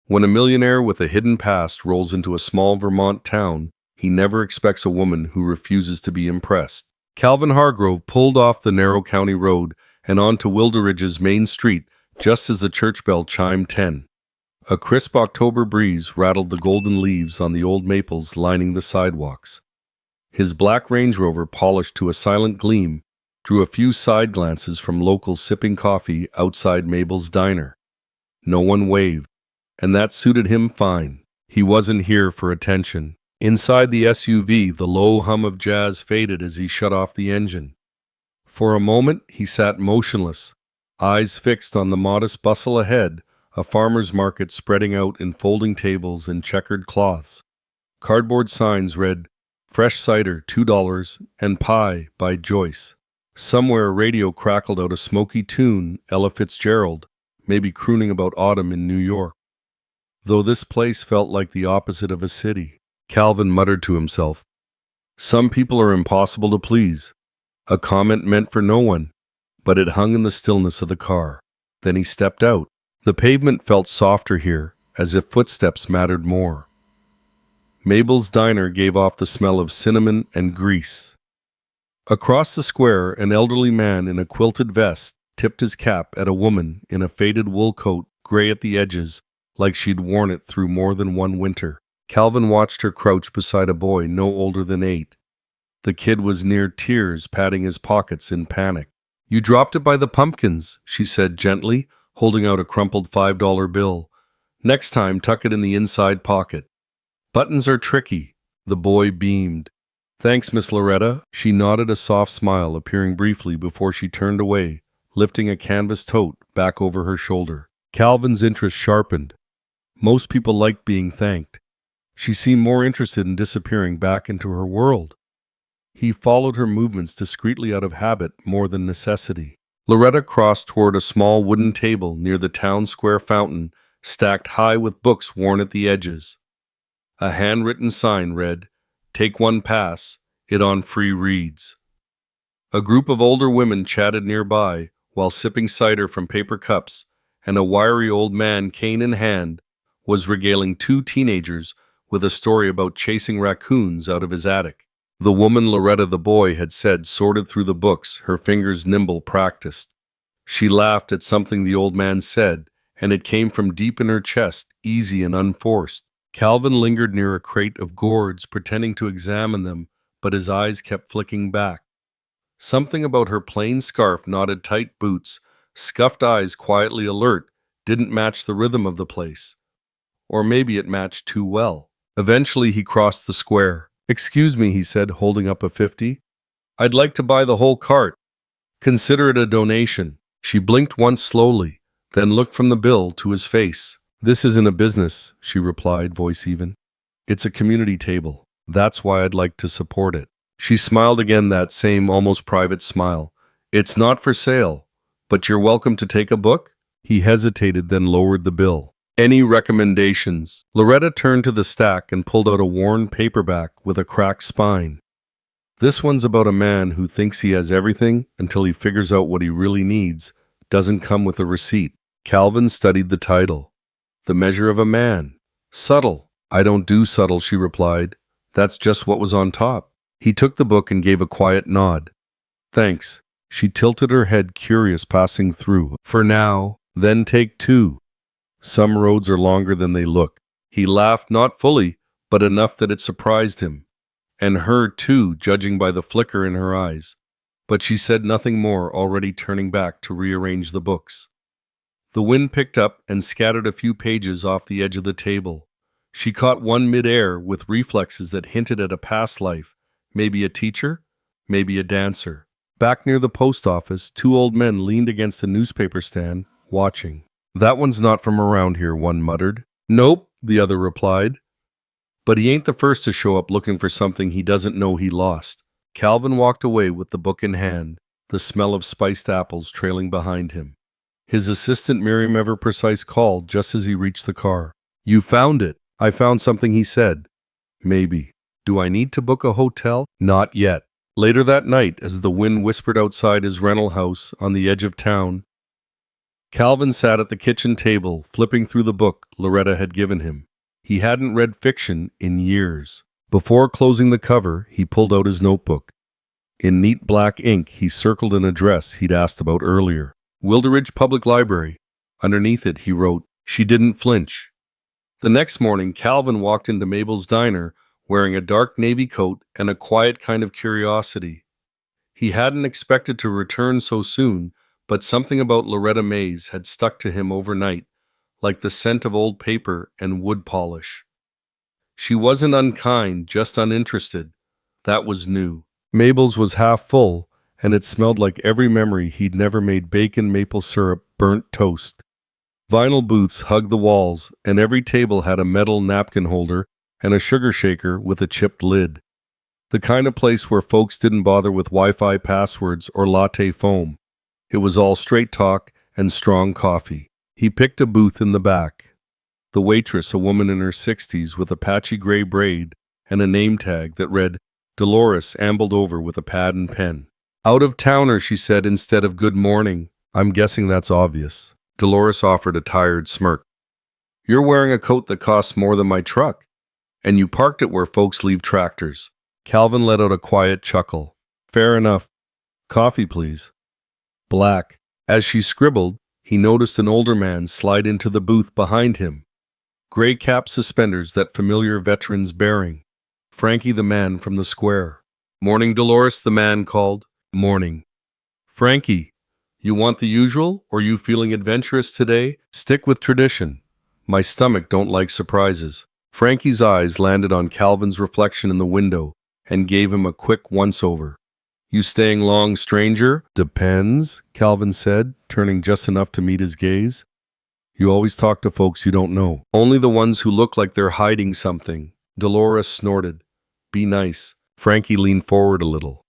When a millionaire with a hidden past rolls into a small Vermont town, he never expects a woman who refuses to be impressed. Calvin Hargrove pulled off the narrow county road and onto Wilderidge's main street just as the church bell chimed 10. A crisp October breeze rattled the golden leaves on the old maples lining the sidewalks. His black Range Rover, polished to a silent gleam, drew a few side glances from locals sipping coffee outside Mabel's diner. No one waved, and that suited him fine. He wasn't here for attention. Inside the SUV, the low hum of jazz faded as he shut off the engine. For a moment, he sat motionless, eyes fixed on the modest bustle ahead, a farmer's market spreading out in folding tables and checkered cloths. Cardboard signs read, "Fresh cider, $2," and "Pie" by Joyce. Somewhere a radio crackled out a smoky tune, Ella Fitzgerald, maybe crooning about autumn in New York. Though this place felt like the opposite of a city, Calvin muttered to himself, "Some people are impossible to please." A comment meant for no one, but it hung in the stillness of the car. Then he stepped out. The pavement felt softer here, as if footsteps mattered more. Mabel's diner gave off the smell of cinnamon and grease. Across the square, an elderly man in a quilted vest tipped his cap at a woman in a faded wool coat, gray at the edges, like she'd worn it through more than one winter. Calvin watched her crouch beside a boy no older than 8. The kid was near tears, patting his pockets in panic. "You dropped it by the pumpkins," she said gently, holding out a crumpled $5 bill. "Next time, tuck it in the inside pocket." "Buttons are tricky." The boy beamed. "Thanks, Miss Loretta." She nodded, a soft smile appearing briefly before she turned away, lifting a canvas tote back over her shoulder. Calvin's interest sharpened. Most people liked being thanked. She seemed more interested in disappearing back into her world. He followed her movements discreetly out of habit more than necessity. Loretta crossed toward a small wooden table near the town square fountain, stacked high with books worn at the edges. A handwritten sign read, "Take one pass, it on free reads." A group of older women chatted nearby while sipping cider from paper cups, and a wiry old man, cane in hand, was regaling 2 teenagers with a story about chasing raccoons out of his attic. The woman Loretta the boy had said sorted through the books, her fingers nimble, practiced. She laughed at something the old man said, and it came from deep in her chest, easy and unforced. Calvin lingered near a crate of gourds, pretending to examine them, but his eyes kept flicking back. Something about her plain scarf, knotted tight boots, scuffed eyes quietly alert, didn't match the rhythm of the place. Or maybe it matched too well. Eventually he crossed the square. "Excuse me," he said, holding up a 50. "I'd like to buy the whole cart. Consider it a donation." She blinked once slowly, then looked from the bill to his face. "This isn't a business," she replied, voice even. "It's a community table. That's why I'd like to support it." She smiled again, that same almost private smile. "It's not for sale, but you're welcome to take a book?" He hesitated, then lowered the bill. "Any recommendations?" Loretta turned to the stack and pulled out a worn paperback with a cracked spine. "This one's about a man who thinks he has everything until he figures out what he really needs. Doesn't come with a receipt." Calvin studied the title. "The Measure of a Man." "Subtle." "I don't do subtle," she replied. "That's just what was on top." He took the book and gave a quiet nod. "Thanks." She tilted her head, curious, passing through. "For now, then take 2. Some roads are longer than they look." He laughed, not fully, but enough that it surprised him. And her, too, judging by the flicker in her eyes. But she said nothing more, already turning back to rearrange the books. The wind picked up and scattered a few pages off the edge of the table. She caught one mid-air with reflexes that hinted at a past life, maybe a teacher, maybe a dancer. Back near the post office, 2 old men leaned against a newspaper stand, watching. "That one's not from around here," one muttered. "Nope," the other replied. "But he ain't the first to show up looking for something he doesn't know he lost." Calvin walked away with the book in hand, the smell of spiced apples trailing behind him. His assistant Miriam Ever Precise called just as he reached the car. "You found it." "I found something," he said. "Maybe." "Do I need to book a hotel?" "Not yet." Later that night, as the wind whispered outside his rental house on the edge of town, Calvin sat at the kitchen table, flipping through the book Loretta had given him. He hadn't read fiction in years. Before closing the cover, he pulled out his notebook. In neat black ink, he circled an address he'd asked about earlier. Wilderidge Public Library. Underneath it, he wrote, "She didn't flinch." The next morning, Calvin walked into Mabel's diner wearing a dark navy coat and a quiet kind of curiosity. He hadn't expected to return so soon, but something about Loretta Mays had stuck to him overnight, like the scent of old paper and wood polish. She wasn't unkind, just uninterested. That was new. Mabel's was half full, and it smelled like every memory he'd never made bacon, maple syrup, burnt toast. Vinyl booths hugged the walls, and every table had a metal napkin holder and a sugar shaker with a chipped lid. The kind of place where folks didn't bother with Wi-Fi passwords or latte foam. It was all straight talk and strong coffee. He picked a booth in the back. The waitress, a woman in her 60s with a patchy gray braid and a name tag that read Dolores, ambled over with a pad and pen. "Out of towner," she said instead of "good morning." "I'm guessing that's obvious." Dolores offered a tired smirk. "You're wearing a coat that costs more than my truck, and you parked it where folks leave tractors." Calvin let out a quiet chuckle. "Fair enough. Coffee, please." Black. As she scribbled, he noticed an older man slide into the booth behind him. Gray cap suspenders, that familiar veteran's bearing. Frankie, the man from the square. "Morning, Dolores," the man called. "Morning." "Frankie, you want the usual, or you feeling adventurous today? Stick with tradition. My stomach don't like surprises." Frankie's eyes landed on Calvin's reflection in the window and gave him a quick once-over. "You staying long, stranger?" "Depends," Calvin said, turning just enough to meet his gaze. "You always talk to folks you don't know." "Only the ones who look like they're hiding something." Dolores snorted. "Be nice." Frankie leaned forward a little.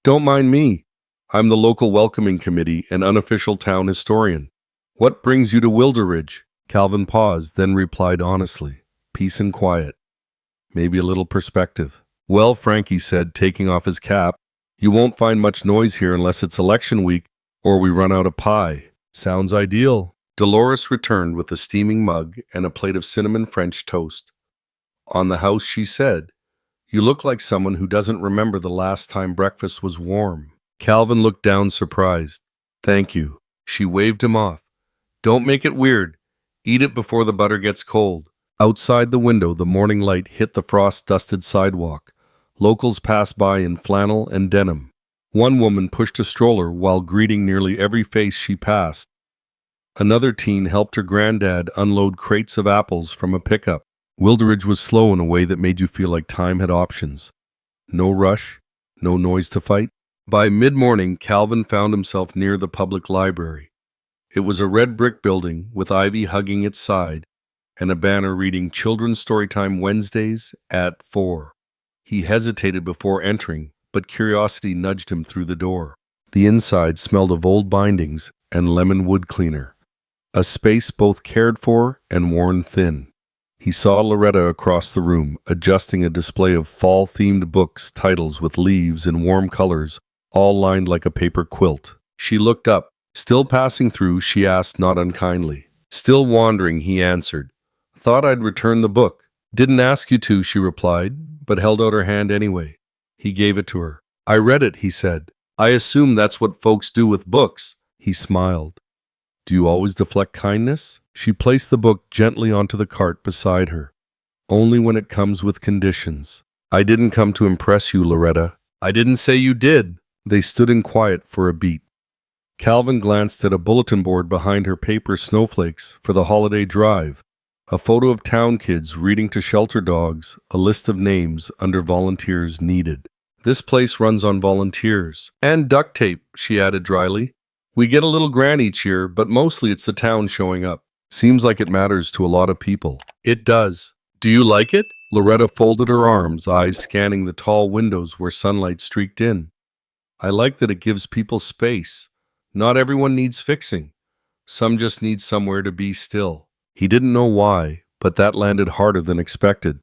"Don't mind me. I'm the local welcoming committee and unofficial town historian." "What brings you to Wilderidge?" Calvin paused, then replied honestly. "Peace and quiet. Maybe a little perspective." "Well," Frankie said, taking off his cap, "you won't find much noise here unless it's election week or we run out of pie." "Sounds ideal." Dolores returned with a steaming mug and a plate of cinnamon French toast. "On the house," she said. "You look like someone who doesn't remember the last time breakfast was warm." Calvin looked down surprised. "Thank you." She waved him off. "Don't make it weird. Eat it before the butter gets cold." Outside the window, the morning light hit the frost-dusted sidewalk. Locals passed by in flannel and denim. One woman pushed a stroller while greeting nearly every face she passed. Another teen helped her granddad unload crates of apples from a pickup. Wilderidge was slow in a way that made you feel like time had options. No rush, no noise to fight. By mid-morning, Calvin found himself near the public library. It was a red brick building with ivy hugging its side and a banner reading Children's Storytime Wednesdays at 4. He hesitated before entering, but curiosity nudged him through the door. The inside smelled of old bindings and lemon wood cleaner. A space both cared for and worn thin. He saw Loretta across the room, adjusting a display of fall-themed books, titles with leaves in warm colors, all lined like a paper quilt. She looked up. Still passing through, she asked not unkindly. "Still wandering," he answered. "Thought I'd return the book." "Didn't ask you to," she replied, but held out her hand anyway. He gave it to her. "I read it," he said. "I assume that's what folks do with books." He smiled. "Do you always deflect kindness?" She placed the book gently onto the cart beside her. "Only when it comes with conditions." "I didn't come to impress you, Loretta." "I didn't say you did." They stood in quiet for a beat. Calvin glanced at a bulletin board behind her, paper snowflakes for the holiday drive. A photo of town kids reading to shelter dogs, a list of names under volunteers needed. "This place runs on volunteers. And duct tape," she added dryly. "We get a little grant each year, but mostly it's the town showing up. Seems like it matters to a lot of people." "It does." "Do you like it?" Loretta folded her arms, eyes scanning the tall windows where sunlight streaked in. "I like that it gives people space. Not everyone needs fixing. Some just need somewhere to be still." He didn't know why, but that landed harder than expected.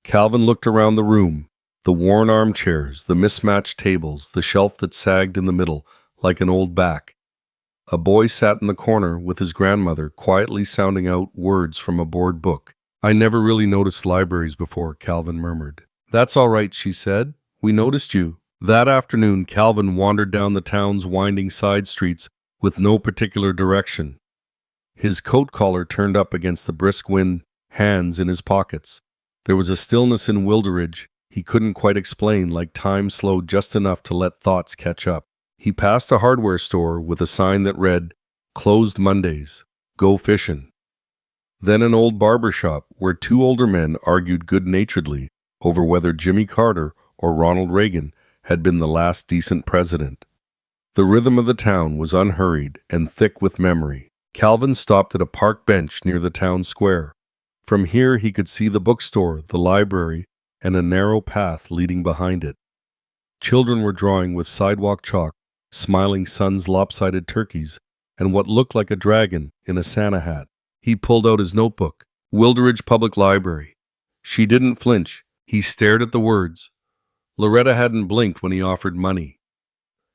Calvin looked around the room. The worn armchairs, the mismatched tables, the shelf that sagged in the middle like an old back. A boy sat in the corner with his grandmother, quietly sounding out words from a board book. I never really noticed libraries before, Calvin murmured. That's all right, she said. We noticed you. That afternoon, Calvin wandered down the town's winding side streets with no particular direction. His coat collar turned up against the brisk wind, hands in his pockets. There was a stillness in Wilderidge he couldn't quite explain, like time slowed just enough to let thoughts catch up. He passed a hardware store with a sign that read, "Closed Mondays. Go fishin'." Then an old barber shop where two older men argued good-naturedly over whether Jimmy Carter or Ronald Reagan had been the last decent president. The rhythm of the town was unhurried and thick with memory. Calvin stopped at a park bench near the town square. From here he could see the bookstore, the library, and a narrow path leading behind it. Children were drawing with sidewalk chalk, smiling sons, lopsided turkeys, and what looked like a dragon in a Santa hat. He pulled out his notebook. Wilderidge Public Library. She didn't flinch. He stared at the words. Loretta hadn't blinked when he offered money.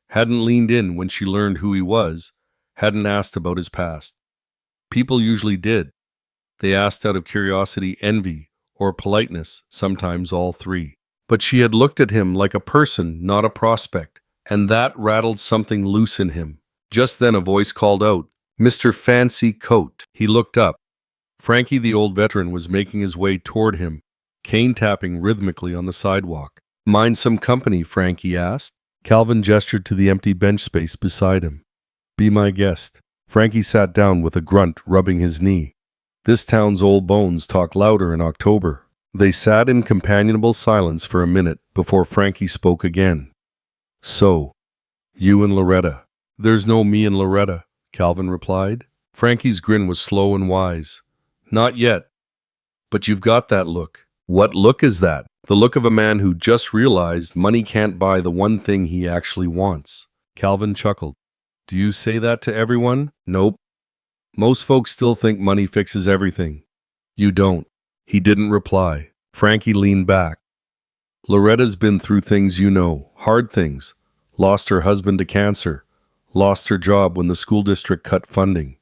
Hadn't leaned in when she learned who he was. Hadn't asked about his past. People usually did. They asked out of curiosity, envy, or politeness, sometimes all three. But she had looked at him like a person, not a prospect, and that rattled something loose in him. Just then a voice called out, "Mr. Fancy Coat." He looked up. Frankie, the old veteran, was making his way toward him, cane tapping rhythmically on the sidewalk. "Mind some company?" Frankie asked. Calvin gestured to the empty bench space beside him. "Be my guest." Frankie sat down with a grunt, rubbing his knee. This town's old bones talk louder in October. They sat in companionable silence for a minute before Frankie spoke again. "So, you and Loretta." "There's no me and Loretta," Calvin replied. Frankie's grin was slow and wise. "Not yet. But you've got that look." "What look is that?" "The look of a man who just realized money can't buy the one thing he actually wants." Calvin chuckled. "Do you say that to everyone?" "Nope. Most folks still think money fixes everything." "You don't." He didn't reply. Frankie leaned back. "Loretta's been through things you know, hard things. Lost her husband to cancer. Lost her job when the school district cut funding.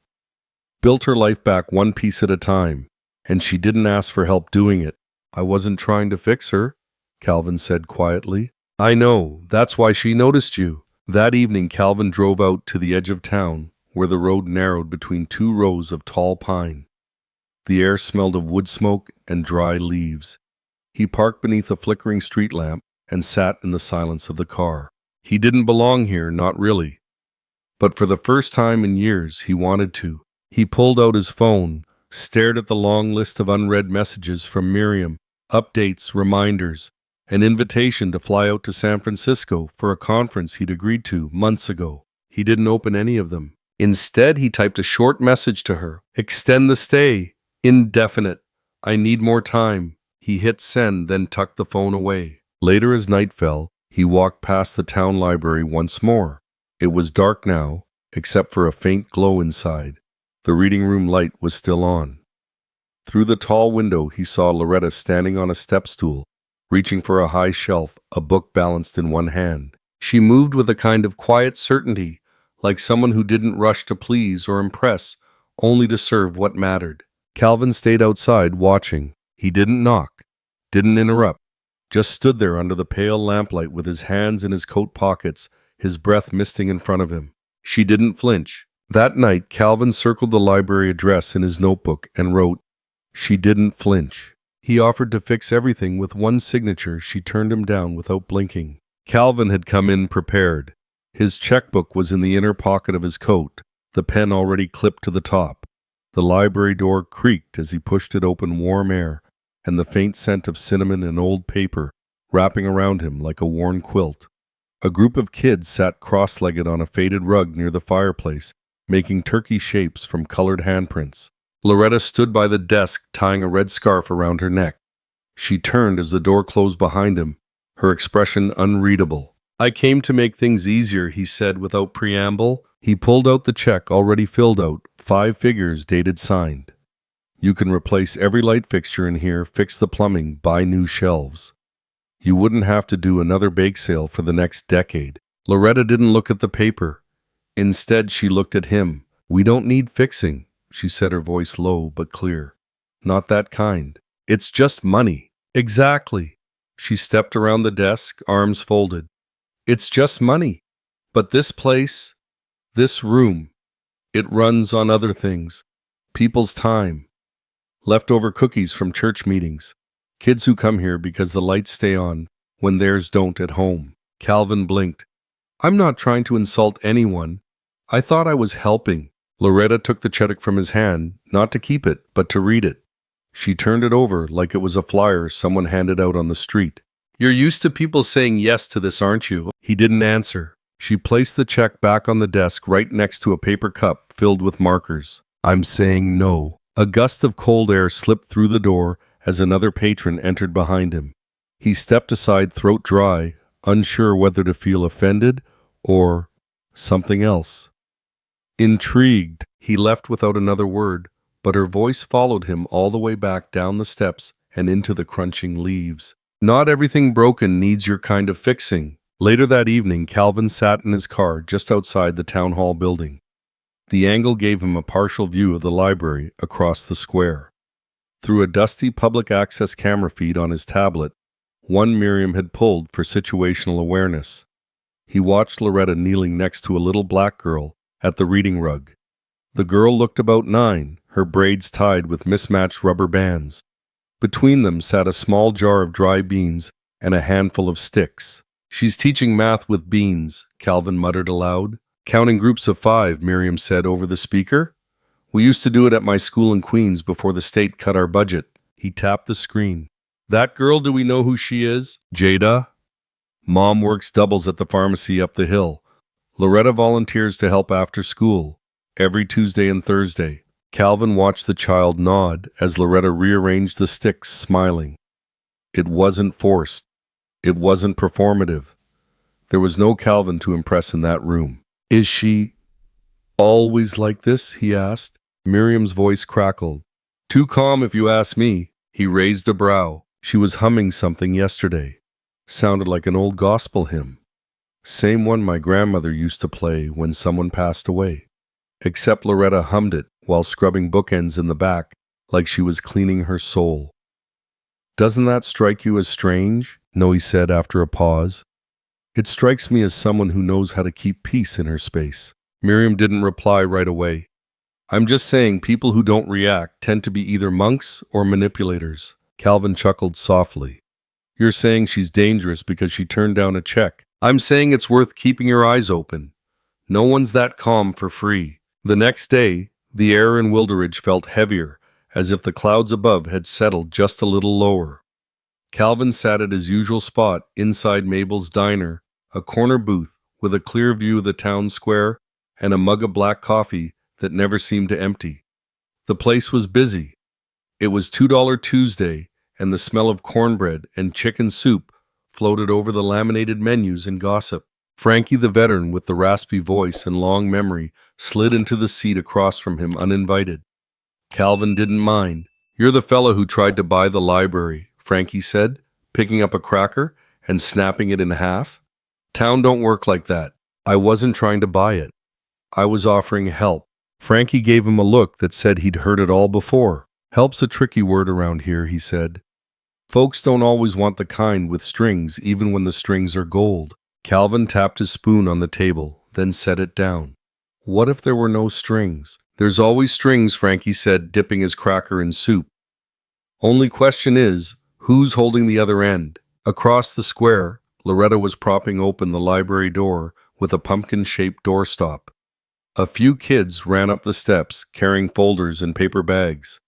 Built her life back one piece at a time. And she didn't ask for help doing it." "I wasn't trying to fix her," Calvin said quietly. "I know. That's why she noticed you." That evening Calvin drove out to the edge of town, where the road narrowed between two rows of tall pine. The air smelled of wood smoke and dry leaves. He parked beneath a flickering street lamp and sat in the silence of the car. He didn't belong here, not really. But for the first time in years, he wanted to. He pulled out his phone, stared at the long list of unread messages from Miriam, updates, reminders, an invitation to fly out to San Francisco for a conference he'd agreed to months ago. He didn't open any of them. Instead, he typed a short message to her. "Extend the stay. Indefinite. I need more time." He hit send, then tucked the phone away. Later, as night fell, he walked past the town library once more. It was dark now, except for a faint glow inside. The reading room light was still on. Through the tall window, he saw Loretta standing on a step stool, reaching for a high shelf, a book balanced in one hand. She moved with a kind of quiet certainty, like someone who didn't rush to please or impress, only to serve what mattered. Calvin stayed outside, watching. He didn't knock, didn't interrupt, just stood there under the pale lamplight with his hands in his coat pockets, his breath misting in front of him. She didn't flinch. That night, Calvin circled the library address in his notebook and wrote, "She didn't flinch." He offered to fix everything with one signature. She turned him down without blinking. Calvin had come in prepared. His checkbook was in the inner pocket of his coat, the pen already clipped to the top. The library door creaked as he pushed it open, warm air, and the faint scent of cinnamon and old paper wrapping around him like a worn quilt. A group of kids sat cross-legged on a faded rug near the fireplace, making turkey shapes from colored handprints. Loretta stood by the desk, tying a red scarf around her neck. She turned as the door closed behind him, her expression unreadable. "I came to make things easier," he said without preamble. He pulled out the check already filled out, 5 figures dated signed. "You can replace every light fixture in here, fix the plumbing, buy new shelves. You wouldn't have to do another bake sale for the next decade." Loretta didn't look at the paper. Instead, she looked at him. "We don't need fixing," she said, her voice low but clear. "Not that kind. It's just money." "Exactly." She stepped around the desk, arms folded. "It's just money. But this place, this room, it runs on other things. People's time. Leftover cookies from church meetings. Kids who come here because the lights stay on when theirs don't at home." Calvin blinked. "I'm not trying to insult anyone. I thought I was helping." Loretta took the check from his hand, not to keep it, but to read it. She turned it over like it was a flyer someone handed out on the street. "You're used to people saying yes to this, aren't you?" He didn't answer. She placed the check back on the desk right next to a paper cup filled with markers. "I'm saying no." A gust of cold air slipped through the door as another patron entered behind him. He stepped aside, throat dry, unsure whether to feel offended or something else. Intrigued, he left without another word, but her voice followed him all the way back down the steps and into the crunching leaves. "Not everything broken needs your kind of fixing." Later that evening, Calvin sat in his car just outside the town hall building. The angle gave him a partial view of the library across the square. Through a dusty public access camera feed on his tablet, one Miriam had pulled for situational awareness. He watched Loretta kneeling next to a little black girl at the reading rug. The girl looked about 9, her braids tied with mismatched rubber bands. Between them sat a small jar of dry beans and a handful of sticks. "She's teaching math with beans," Calvin muttered aloud. "Counting groups of 5, Miriam said over the speaker. "We used to do it at my school in Queens before the state cut our budget." He tapped the screen. "That girl, do we know who she is?" "Jada. Mom works doubles at the pharmacy up the hill. Loretta volunteers to help after school, every Tuesday and Thursday." Calvin watched the child nod as Loretta rearranged the sticks, smiling. It wasn't forced. It wasn't performative. There was no Calvin to impress in that room. "Is she always like this?" he asked. Miriam's voice crackled. "Too calm if you ask me." He raised a brow. "She was humming something yesterday. Sounded like an old gospel hymn. Same one my grandmother used to play when someone passed away. Except Loretta hummed it while scrubbing bookends in the back like she was cleaning her soul." "Doesn't that strike you as strange?" Noe said after a pause. "It strikes me as someone who knows how to keep peace in her space." Miriam didn't reply right away. "I'm just saying people who don't react tend to be either monks or manipulators." Calvin chuckled softly. "You're saying she's dangerous because she turned down a check. I'm saying it's worth keeping your eyes open. No one's that calm for free." The next day, the air in Wilderidge felt heavier, as if the clouds above had settled just a little lower. Calvin sat at his usual spot inside Mabel's diner, a corner booth with a clear view of the town square and a mug of black coffee that never seemed to empty. The place was busy. It was $2 Tuesday, and the smell of cornbread and chicken soup floated over the laminated menus and gossip. Frankie, the veteran with the raspy voice and long memory, slid into the seat across from him uninvited. Calvin didn't mind. "You're the fellow who tried to buy the library," Frankie said, picking up a cracker and snapping it in half. "Town don't work like that. I wasn't trying to buy it. I was offering help." Frankie gave him a look that said he'd heard it all before. "Help's a tricky word around here," he said. "Folks don't always want the kind with strings, even when the strings are gold." Calvin tapped his spoon on the table, then set it down. "What if there were no strings?" "There's always strings," Frankie said, dipping his cracker in soup. "Only question is, who's holding the other end?" Across the square, Loretta was propping open the library door with a pumpkin-shaped doorstop. A few kids ran up the steps, carrying folders and paper bags.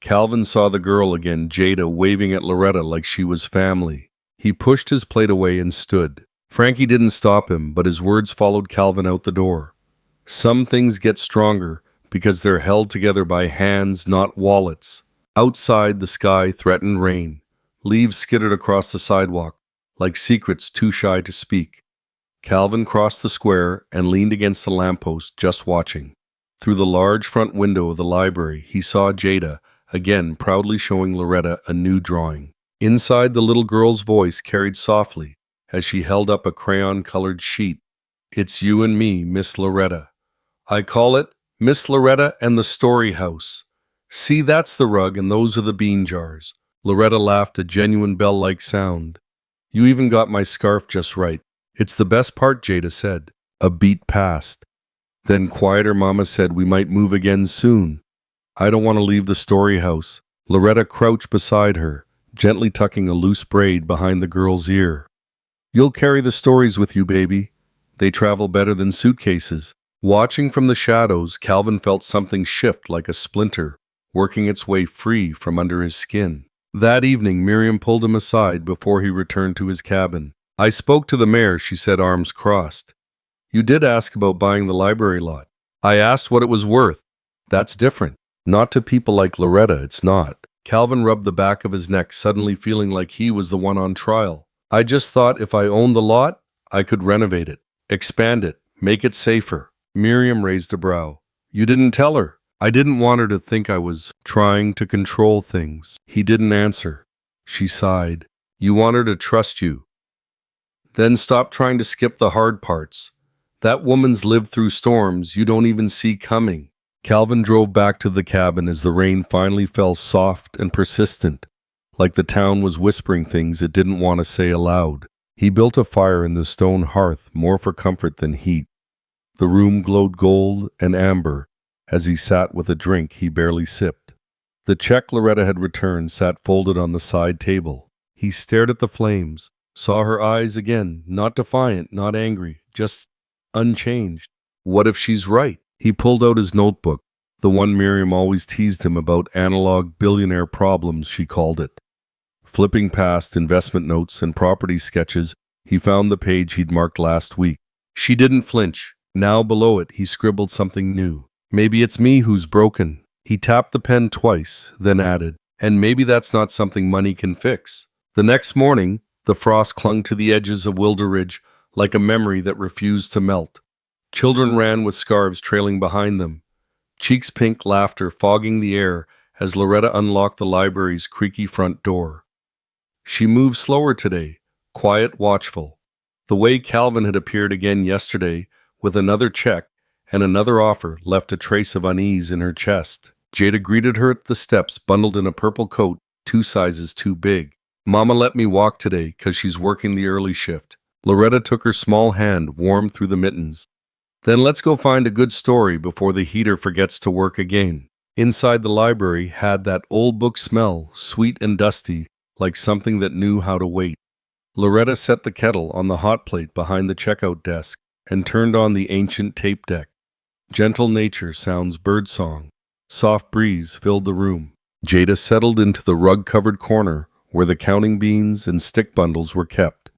Calvin saw the girl again, Jada, waving at Loretta like she was family. He pushed his plate away and stood. Frankie didn't stop him, but his words followed Calvin out the door. "Some things get stronger because they're held together by hands, not wallets." Outside, the sky threatened rain. Leaves skittered across the sidewalk, like secrets too shy to speak. Calvin crossed the square and leaned against the lamppost, just watching. Through the large front window of the library, he saw Jada, again proudly showing Loretta a new drawing. Inside, the little girl's voice carried softly as she held up a crayon-colored sheet. "It's you and me, Miss Loretta. I call it Miss Loretta and the Story House. See, that's the rug and those are the bean jars. Loretta laughed, a genuine bell-like sound. You even got my scarf just right. It's the best part, Jada said. A beat passed. Then quieter, Mama said we might move again soon. I don't want to leave the Story House. Loretta crouched beside her, gently tucking a loose braid behind the girl's ear. You'll carry the stories with you, baby. They travel better than suitcases. Watching from the shadows, Calvin felt something shift like a splinter, working its way free from under his skin. That evening, Miriam pulled him aside before he returned to his cabin. I spoke to the mayor, she said, arms crossed. You did ask about buying the library lot. I asked what it was worth. That's different. Not to people like Loretta, it's not. Calvin rubbed the back of his neck, suddenly feeling like he was the one on trial. I just thought if I owned the lot, I could renovate it, expand it, make it safer. Miriam raised a brow. You didn't tell her. I didn't want her to think I was trying to control things. He didn't answer. She sighed. You want her to trust you. Then stop trying to skip the hard parts. That woman's lived through storms you don't even see coming. Calvin drove back to the cabin as the rain finally fell soft and persistent, like the town was whispering things it didn't want to say aloud. He built a fire in the stone hearth, more for comfort than heat. The room glowed gold and amber as he sat with a drink he barely sipped. The check Loretta had returned sat folded on the side table. He stared at the flames, saw her eyes again, not defiant, not angry, just unchanged. What if she's right? He pulled out his notebook, the one Miriam always teased him about, analog billionaire problems, she called it. Flipping past investment notes and property sketches, he found the page he'd marked last week. She didn't flinch. Now below it, he scribbled something new. Maybe it's me who's broken. He tapped the pen twice, then added, and maybe that's not something money can fix. The next morning, the frost clung to the edges of Wilderidge like a memory that refused to melt. Children ran with scarves trailing behind them, cheeks pink, laughter fogging the air as Loretta unlocked the library's creaky front door. She moved slower today, quiet, watchful. The way Calvin had appeared again yesterday, with another check and another offer, left a trace of unease in her chest. Jada greeted her at the steps, bundled in a purple coat, 2 sizes too big. Mama let me walk today, 'cause she's working the early shift. Loretta took her small hand, warm through the mittens. Then let's go find a good story before the heater forgets to work again. Inside the library had that old book smell, sweet and dusty, like something that knew how to wait. Loretta set the kettle on the hot plate behind the checkout desk and turned on the ancient tape deck. Gentle nature sounds birdsong. Soft breeze filled the room. Jada settled into the rug-covered corner where the counting beans and stick bundles were kept.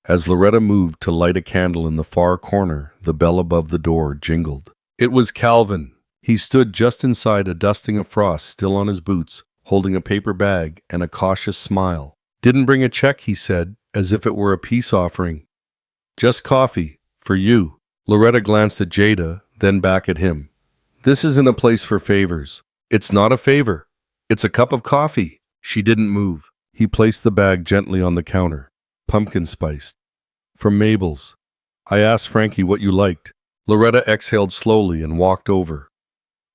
As Loretta moved to light a candle in the far corner, the bell above the door jingled. It was Calvin. He stood just inside, a dusting of frost still on his boots, holding a paper bag and a cautious smile. Didn't bring a check, he said, as if it were a peace offering. Just coffee, for you. Loretta glanced at Jada, then back at him. This isn't a place for favors. It's not a favor. It's a cup of coffee. She didn't move. He placed the bag gently on the counter. Pumpkin spiced. From Mabel's. I asked Frankie what you liked. Loretta exhaled slowly and walked over.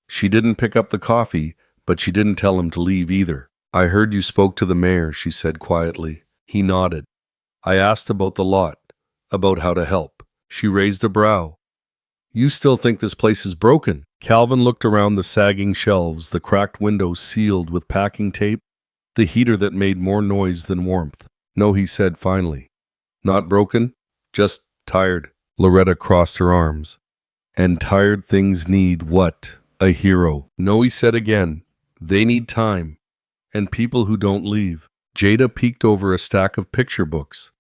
She didn't pick up the coffee, but she didn't tell him to leave either. I heard you spoke to the mayor, she said quietly. He nodded. I asked about the lot, about how to help. She raised a brow. You still think this place is broken? Calvin looked around the sagging shelves, the cracked windows sealed with packing tape, the heater that made more noise than warmth. No, he said finally. Not broken, just tired. Loretta crossed her arms. And tired things need what? A hero. No, he said again. They need time. And people who don't leave. Jada peeked over a stack of picture books.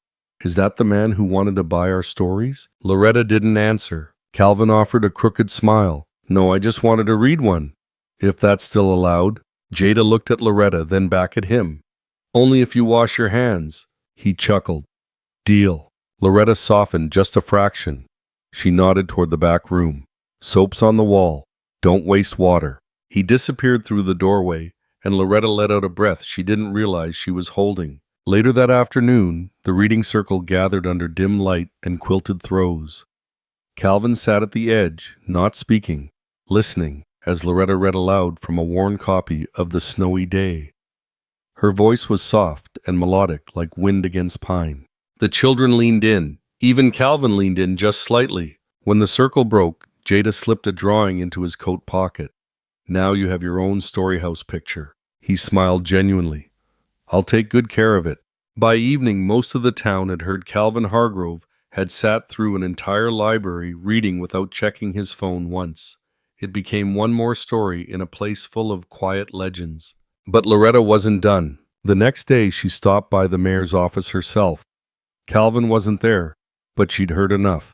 Is that the man who wanted to buy our stories? Loretta didn't answer. Calvin offered a crooked smile. No, I just wanted to read one. If that's still allowed. Jada looked at Loretta, then back at him. Only if you wash your hands. He chuckled. Deal. Loretta softened just a fraction. She nodded toward the back room. Soap's on the wall. Don't waste water. He disappeared through the doorway, and Loretta let out a breath she didn't realize she was holding. Later that afternoon, the reading circle gathered under dim light and quilted throws. Calvin sat at the edge, not speaking, listening, as Loretta read aloud from a worn copy of The Snowy Day. Her voice was soft and melodic like wind against pine. The children leaned in. Even Calvin leaned in just slightly. When the circle broke, Jada slipped a drawing into his coat pocket. Now you have your own story house picture. He smiled genuinely. I'll take good care of it. By evening, most of the town had heard Calvin Hargrove had sat through an entire library reading without checking his phone once. It became one more story in a place full of quiet legends. But Loretta wasn't done. The next day, she stopped by the mayor's office herself. Calvin wasn't there, but she'd heard enough.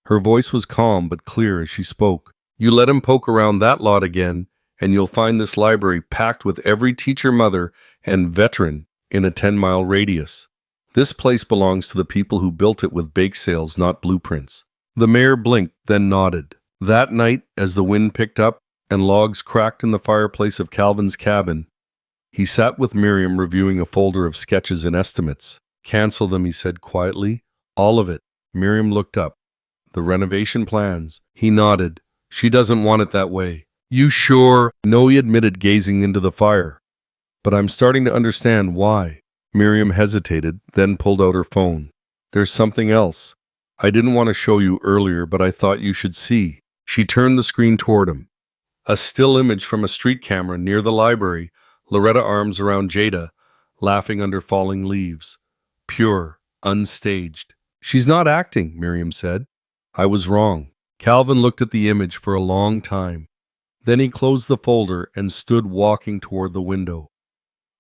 Her voice was calm but clear as she spoke. You let him poke around that lot again, and you'll find this library packed with every teacher, mother, and veteran in a 10-mile radius. This place belongs to the people who built it with bake sales, not blueprints. The mayor blinked, then nodded. That night, as the wind picked up and logs cracked in the fireplace of Calvin's cabin, he sat with Miriam reviewing a folder of sketches and estimates. Cancel them, he said quietly. All of it. Miriam looked up. The renovation plans. He nodded. She doesn't want it that way. You sure? No, he admitted, gazing into the fire. But I'm starting to understand why. Miriam hesitated, then pulled out her phone. There's something else. I didn't want to show you earlier, but I thought you should see. She turned the screen toward him. A still image from a street camera near the library, Loretta arms around Jada, laughing under falling leaves. Pure, unstaged. She's not acting, Miriam said. I was wrong. Calvin looked at the image for a long time. Then he closed the folder and stood walking toward the window.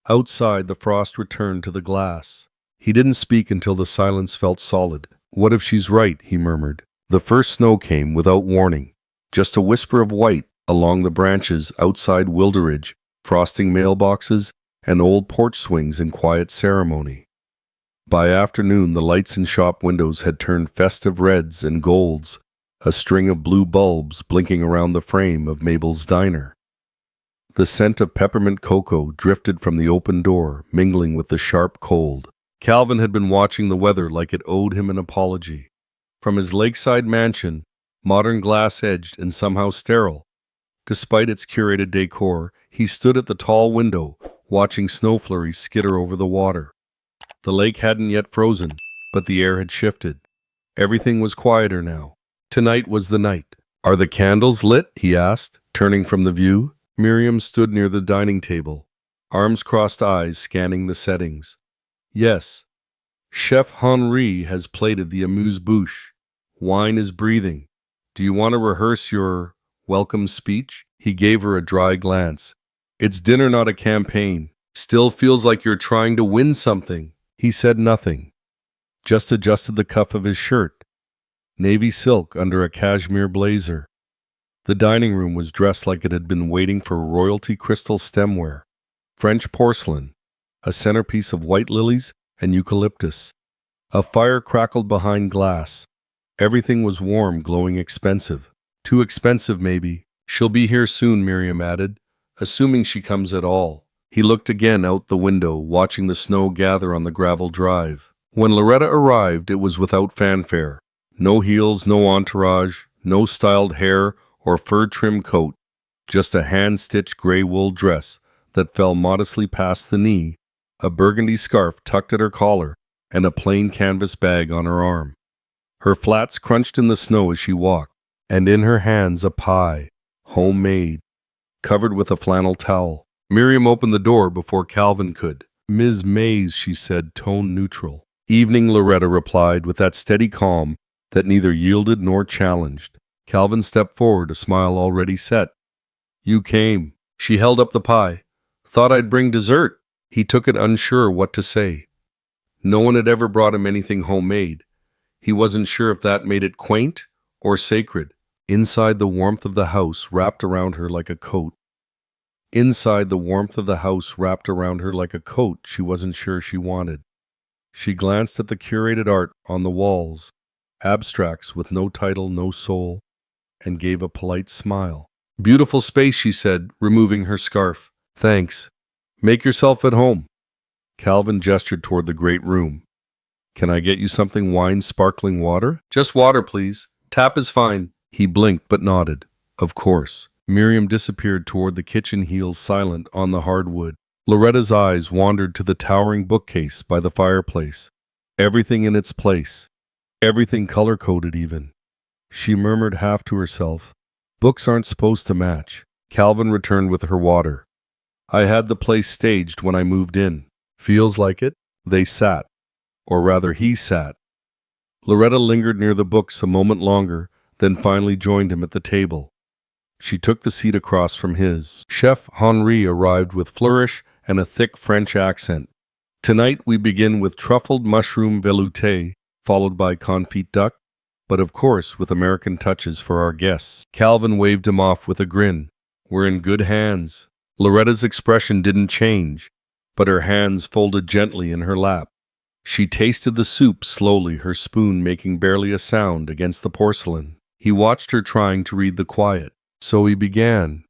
Outside, the frost returned to the glass. He didn't speak until the silence felt solid. What if she's right, he murmured. The first snow came without warning. Just a whisper of white along the branches outside Wilderidge, frosting mailboxes and old porch swings in quiet ceremony. By afternoon, the lights in shop windows had turned festive reds and golds, a string of blue bulbs blinking around the frame of Mabel's diner. The scent of peppermint cocoa drifted from the open door, mingling with the sharp cold. Calvin had been watching the weather like it owed him an apology. From his lakeside mansion, modern glass-edged and somehow sterile, despite its curated decor, he stood at the tall window, watching snow flurries skitter over the water. The lake hadn't yet frozen, but the air had shifted. Everything was quieter now. Tonight was the night. Are the candles lit? He asked, turning from the view. Miriam stood near the dining table, arms crossed, eyes scanning the settings. Yes. Chef Henri has plated the amuse-bouche. Wine is breathing. Do you want to rehearse your welcome speech? He gave her a dry glance. It's dinner, not a campaign. Still feels like you're trying to win something. He said nothing, just adjusted the cuff of his shirt. Navy silk under a cashmere blazer. The dining room was dressed like it had been waiting for royalty crystal stemware. French porcelain, a centerpiece of white lilies and eucalyptus. A fire crackled behind glass. Everything was warm, glowing, expensive. Too expensive, maybe. She'll be here soon, Miriam added, assuming she comes at all. He looked again out the window, watching the snow gather on the gravel drive. When Loretta arrived, it was without fanfare. No heels, no entourage, no styled hair or fur-trimmed coat, just a hand-stitched gray wool dress that fell modestly past the knee, a burgundy scarf tucked at her collar, and a plain canvas bag on her arm. Her flats crunched in the snow as she walked, and in her hands a pie, homemade, covered with a flannel towel. Miriam opened the door before Calvin could. Ms. Mays, she said, tone neutral. Evening, Loretta replied with that steady calm that neither yielded nor challenged. Calvin stepped forward, a smile already set. You came. She held up the pie. Thought I'd bring dessert. He took it, unsure what to say. No one had ever brought him anything homemade. He wasn't sure if that made it quaint or sacred. Inside, the warmth of the house wrapped around her like a coat. Inside, the warmth of the house wrapped around her like a coat she wasn't sure she wanted. She glanced at the curated art on the walls, abstracts with no title, no soul, and gave a polite smile. Beautiful space, she said, removing her scarf. Thanks. Make yourself at home. Calvin gestured toward the great room. Can I get you something? Wine, sparkling water? Just water, please. Tap is fine. He blinked but nodded. Of course. Miriam disappeared toward the kitchen, heels silent on the hardwood. Loretta's eyes wandered to the towering bookcase by the fireplace. Everything in its place. Everything color-coded even. She murmured half to herself, "Books aren't supposed to match." Calvin returned with her water. "I had the place staged when I moved in. Feels like it?" They sat. Or rather, he sat. Loretta lingered near the books a moment longer, then finally joined him at the table. She took the seat across from his. Chef Henri arrived with flourish and a thick French accent. "Tonight we begin with truffled mushroom velouté, followed by confit duck, but of course with American touches for our guests." Calvin waved him off with a grin. "We're in good hands." Loretta's expression didn't change, but her hands folded gently in her lap. She tasted the soup slowly, her spoon making barely a sound against the porcelain. He watched her trying to read the quiet. So he began.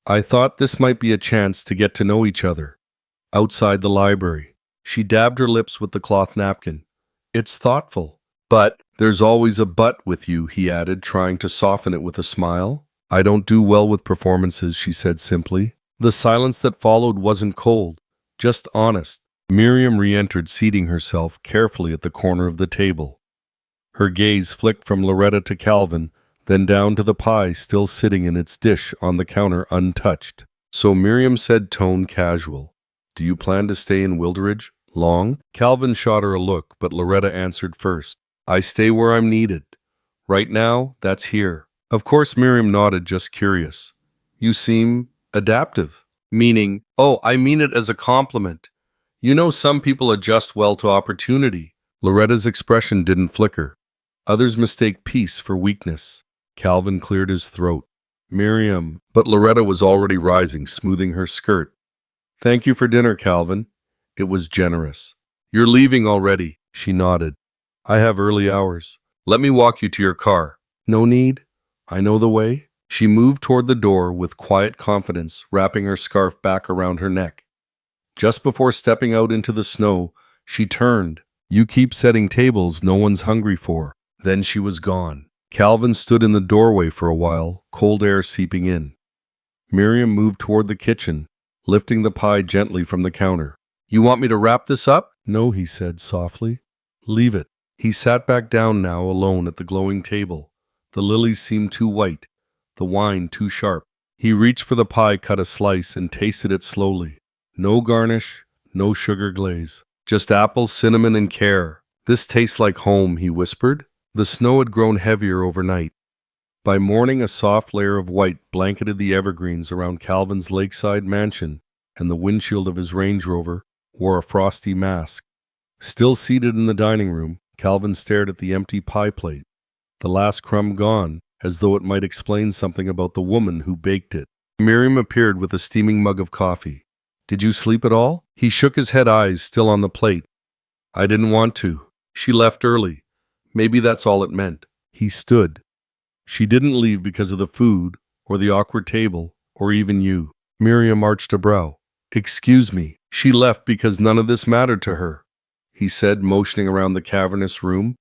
"I thought this might be a chance to get to know each other. Outside the library." She dabbed her lips with the cloth napkin. "It's thoughtful. But there's always a but with you," he added, trying to soften it with a smile. "I don't do well with performances," she said simply. The silence that followed wasn't cold, just honest. Miriam re-entered, seating herself carefully at the corner of the table. Her gaze flicked from Loretta to Calvin, then down to the pie still sitting in its dish on the counter untouched. "So," Miriam said, tone casual, "do you plan to stay in Wilderidge long?" Calvin shot her a look, but Loretta answered first. "I stay where I'm needed. Right now, that's here." Of course, Miriam nodded, just curious. "You seem adaptive." Meaning, "Oh, I mean it as a compliment. You know, some people adjust well to opportunity." Loretta's expression didn't flicker. "Others mistake peace for weakness." Calvin cleared his throat. "Miriam," but Loretta was already rising, smoothing her skirt. "Thank you for dinner, Calvin." It was generous. "You're leaving already?" She nodded. "I have early hours. Let me walk you to your car." "No need. I know the way." She moved toward the door with quiet confidence, wrapping her scarf back around her neck. Just before stepping out into the snow, she turned. "You keep setting tables no one's hungry for." Then she was gone. Calvin stood in the doorway for a while, cold air seeping in. Miriam moved toward the kitchen, lifting the pie gently from the counter. "You want me to wrap this up?" "No," he said softly. "Leave it." He sat back down now, alone at the glowing table. The lilies seemed too white, the wine too sharp. He reached for the pie, cut a slice, and tasted it slowly. No garnish, no sugar glaze. Just apples, cinnamon, and care. "This tastes like home," he whispered. The snow had grown heavier overnight. By morning, a soft layer of white blanketed the evergreens around Calvin's lakeside mansion, and the windshield of his Range Rover wore a frosty mask. Still seated in the dining room, Calvin stared at the empty pie plate, the last crumb gone, as though it might explain something about the woman who baked it. Miriam appeared with a steaming mug of coffee. "Did you sleep at all?" He shook his head, eyes still on the plate. "I didn't want to. She left early. Maybe that's all it meant." He stood. "She didn't leave because of the food, or the awkward table, or even you." Miriam arched a brow. "Excuse me." "She left because none of this mattered to her," he said, motioning around the cavernous room.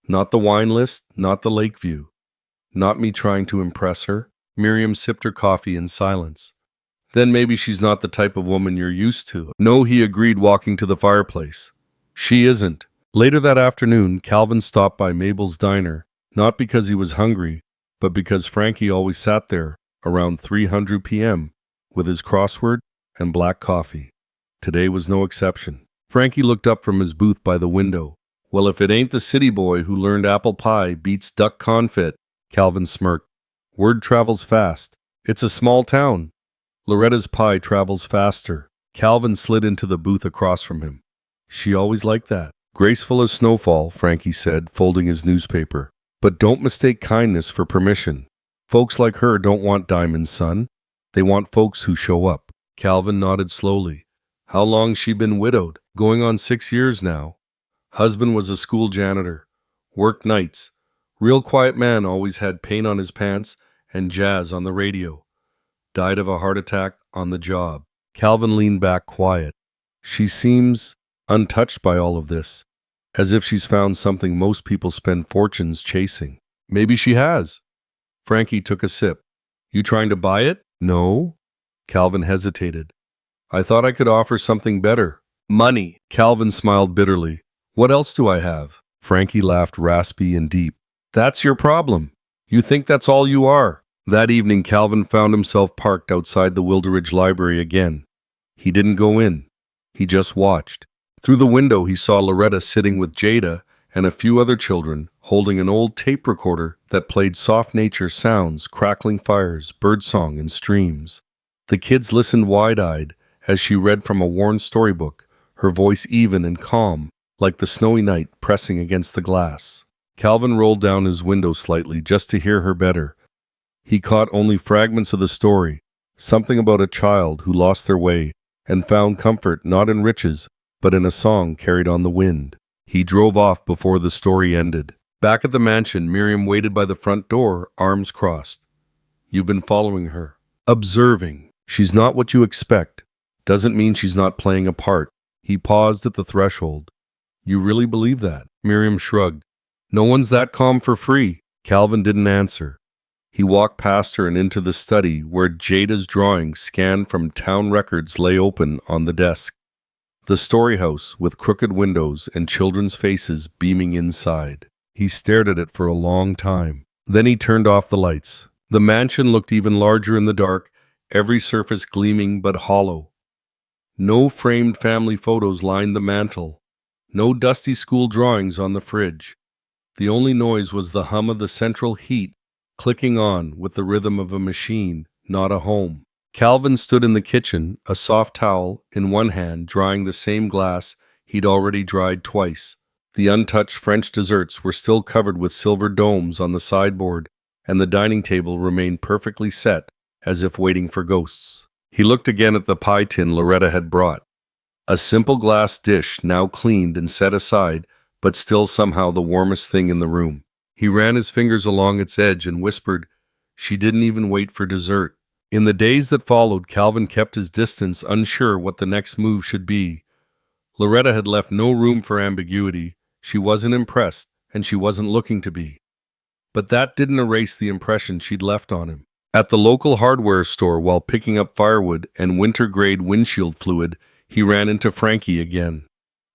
"Not the wine list, not the lake view. Not me trying to impress her." Miriam sipped her coffee in silence. "Then maybe she's not the type of woman you're used to." "No," he agreed, walking to the fireplace. "She isn't." Later that afternoon, Calvin stopped by Mabel's diner, not because he was hungry, but because Frankie always sat there around 300 p.m. with his crossword and black coffee. Today was no exception. Frankie looked up from his booth by the window. "Well, if it ain't the city boy who learned apple pie beats duck confit," Calvin smirked. "Word travels fast. It's a small town. Loretta's pie travels faster." Calvin slid into the booth across from him. "She always liked that." "Graceful as snowfall," Frankie said, folding his newspaper. "But don't mistake kindness for permission. Folks like her don't want diamonds, son. They want folks who show up." Calvin nodded slowly. "How long's she been widowed?" "Going on 6 years now. Husband was a school janitor. Worked nights. Real quiet man, always had paint on his pants and jazz on the radio. Died of a heart attack on the job." Calvin leaned back, quiet. "She seems untouched by all of this, as if she's found something most people spend fortunes chasing." Maybe she has. Frankie took a sip. You trying to buy it? No. Calvin hesitated. I thought I could offer something better. Money. Calvin smiled bitterly. What else do I have? Frankie laughed raspy and deep. That's your problem. You think that's all you are. That evening, Calvin found himself parked outside the Wilderidge Library again. He didn't go in. He just watched. Through the window, he saw Loretta sitting with Jada and a few other children, holding an old tape recorder that played soft nature sounds, crackling fires, birdsong, and streams. The kids listened wide-eyed as she read from a worn storybook, her voice even and calm, like the snowy night pressing against the glass. Calvin rolled down his window slightly just to hear her better. He caught only fragments of the story, something about a child who lost their way and found comfort not in riches, but in a song carried on the wind. He drove off before the story ended. Back at the mansion, Miriam waited by the front door, arms crossed. You've been following her. Observing. She's not what you expect. Doesn't mean she's not playing a part. He paused at the threshold. You really believe that? Miriam shrugged. No one's that calm for free. Calvin didn't answer. He walked past her and into the study where Jada's drawings scanned from town records lay open on the desk. The story house with crooked windows and children's faces beaming inside. He stared at it for a long time. Then he turned off the lights. The mansion looked even larger in the dark, every surface gleaming but hollow. No framed family photos lined the mantel. No dusty school drawings on the fridge. The only noise was the hum of the central heat clicking on with the rhythm of a machine, not a home. Calvin stood in the kitchen, a soft towel in one hand, drying the same glass he'd already dried twice. The untouched French desserts were still covered with silver domes on the sideboard, and the dining table remained perfectly set, as if waiting for ghosts. He looked again at the pie tin Loretta had brought. A simple glass dish, now cleaned and set aside, but still somehow the warmest thing in the room. He ran his fingers along its edge and whispered, she didn't even wait for dessert. In the days that followed, Calvin kept his distance, unsure what the next move should be. Loretta had left no room for ambiguity. She wasn't impressed, and she wasn't looking to be. But that didn't erase the impression she'd left on him. At the local hardware store, while picking up firewood and winter-grade windshield fluid, he ran into Frankie again.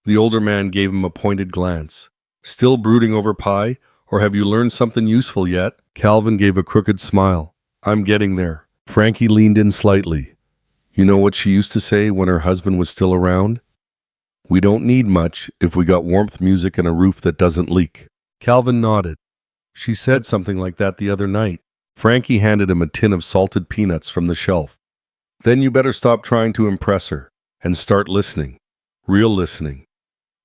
The older man gave him a pointed glance. Still brooding over pie, or have you learned something useful yet? Calvin gave a crooked smile. I'm getting there. Frankie leaned in slightly. You know what she used to say when her husband was still around? We don't need much if we got warmth, music, and a roof that doesn't leak. Calvin nodded. She said something like that the other night. Frankie handed him a tin of salted peanuts from the shelf. Then you better stop trying to impress her and start listening. Real listening.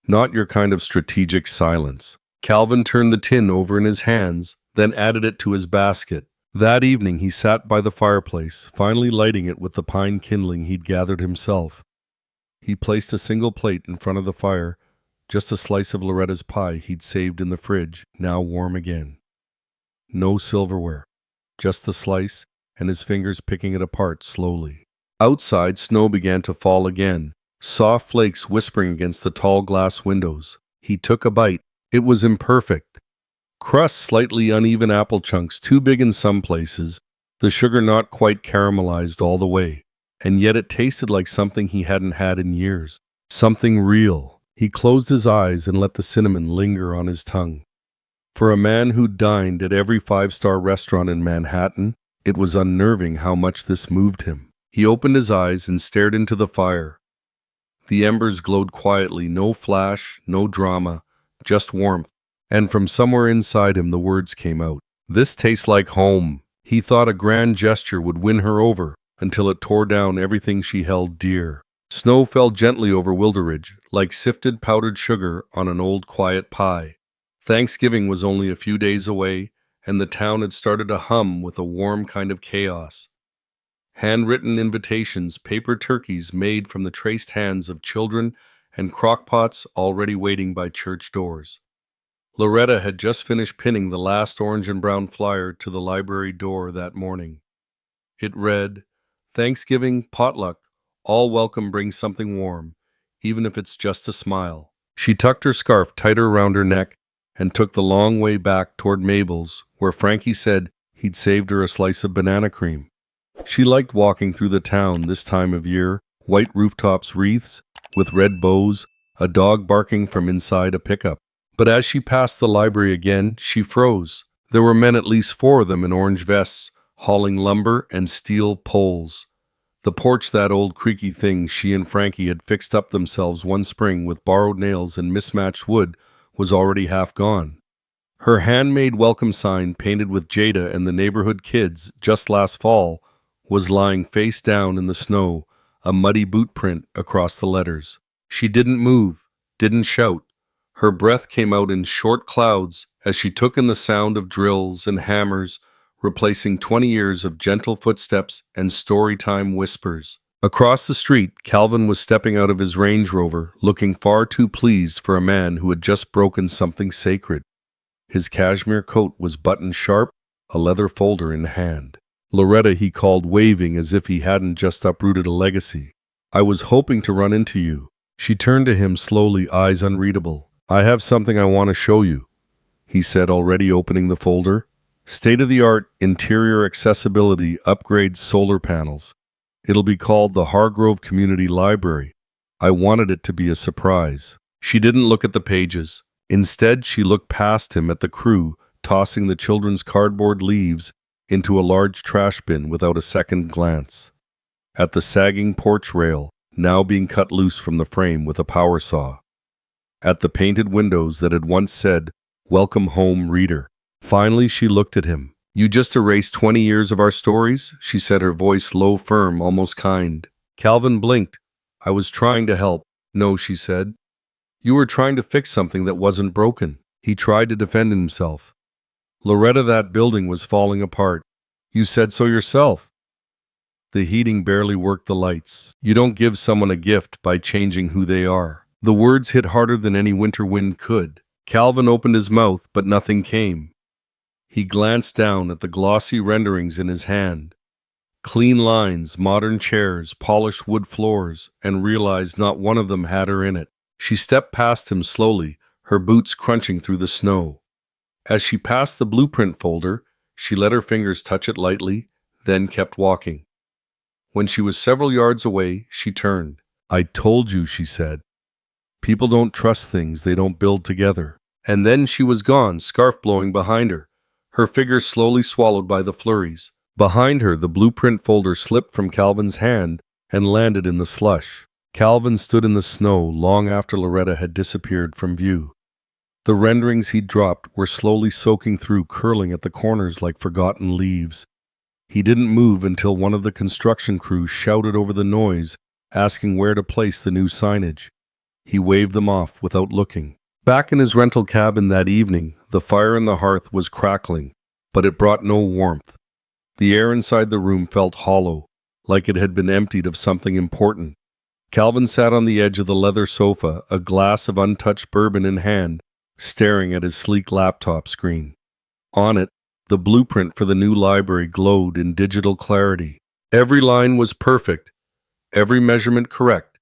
Not your kind of strategic silence. Calvin turned the tin over in his hands, then added it to his basket. That evening he sat by the fireplace, finally lighting it with the pine kindling he'd gathered himself. He placed a single plate in front of the fire, just a slice of Loretta's pie he'd saved in the fridge, now warm again. No silverware, just the slice, and his fingers picking it apart slowly. Outside, snow began to fall again, soft flakes whispering against the tall glass windows. He took a bite. It was imperfect. Crust slightly uneven apple chunks, too big in some places, the sugar not quite caramelized all the way, and yet it tasted like something he hadn't had in years. Something real. He closed his eyes and let the cinnamon linger on his tongue. For a man who dined at every five-star restaurant in Manhattan, it was unnerving how much this moved him. He opened his eyes and stared into the fire. The embers glowed quietly, no flash, no drama, just warmth. And from somewhere inside him the words came out. This tastes like home. He thought a grand gesture would win her over, until it tore down everything she held dear. Snow fell gently over Wilderidge, like sifted powdered sugar on an old quiet pie. Thanksgiving was only a few days away, and the town had started to hum with a warm kind of chaos. Handwritten invitations, paper turkeys made from the traced hands of children, and crockpots already waiting by church doors. Loretta had just finished pinning the last orange and brown flyer to the library door that morning. It read, Thanksgiving, potluck, all welcome, bring something warm, even if it's just a smile. She tucked her scarf tighter around her neck and took the long way back toward Mabel's, where Frankie said he'd saved her a slice of banana cream. She liked walking through the town this time of year, white rooftops wreaths with red bows, a dog barking from inside a pickup. But as she passed the library again, she froze. There were men, at least 4 of them in orange vests, hauling lumber and steel poles. The porch, that old creaky thing she and Frankie had fixed up themselves one spring with borrowed nails and mismatched wood, was already half gone. Her handmade welcome sign, painted with Jada and the neighborhood kids just last fall, was lying face down in the snow, a muddy boot print across the letters. She didn't move, didn't shout. Her breath came out in short clouds as she took in the sound of drills and hammers, replacing 20 years of gentle footsteps and story-time whispers. Across the street, Calvin was stepping out of his Range Rover, looking far too pleased for a man who had just broken something sacred. His cashmere coat was buttoned sharp, a leather folder in hand. "Loretta," he called, waving as if he hadn't just uprooted a legacy. "I was hoping to run into you." She turned to him slowly, eyes unreadable. "I have something I want to show you," he said, already opening the folder. "State-of-the-art interior accessibility upgrades solar panels. It'll be called the Hargrove Community Library. I wanted it to be a surprise." She didn't look at the pages. Instead, she looked past him at the crew, tossing the children's cardboard leaves into a large trash bin without a second glance. At the sagging porch rail, now being cut loose from the frame with a power saw. At the painted windows that had once said, "Welcome home, reader." Finally, she looked at him. "You just erased 20 years of our stories?" she said, her voice low, firm, almost kind. Calvin blinked. "I was trying to help." "No," she said. "You were trying to fix something that wasn't broken." He tried to defend himself. "Loretta, that building was falling apart. You said so yourself." The heating barely worked the lights. "You don't give someone a gift by changing who they are." The words hit harder than any winter wind could. Calvin opened his mouth, but nothing came. He glanced down at the glossy renderings in his hand. Clean lines, modern chairs, polished wood floors, and realized not one of them had her in it. She stepped past him slowly, her boots crunching through the snow. As she passed the blueprint folder, she let her fingers touch it lightly, then kept walking. When she was several yards away, she turned. "I told you," she said. "People don't trust things they don't build together." And then she was gone, scarf blowing behind her, her figure slowly swallowed by the flurries. Behind her, the blueprint folder slipped from Calvin's hand and landed in the slush. Calvin stood in the snow long after Loretta had disappeared from view. The renderings he'd dropped were slowly soaking through, curling at the corners like forgotten leaves. He didn't move until one of the construction crew shouted over the noise, asking where to place the new signage. He waved them off without looking. Back in his rental cabin that evening, the fire in the hearth was crackling, but it brought no warmth. The air inside the room felt hollow, like it had been emptied of something important. Calvin sat on the edge of the leather sofa, a glass of untouched bourbon in hand, staring at his sleek laptop screen. On it, the blueprint for the new library glowed in digital clarity. Every line was perfect, every measurement correct,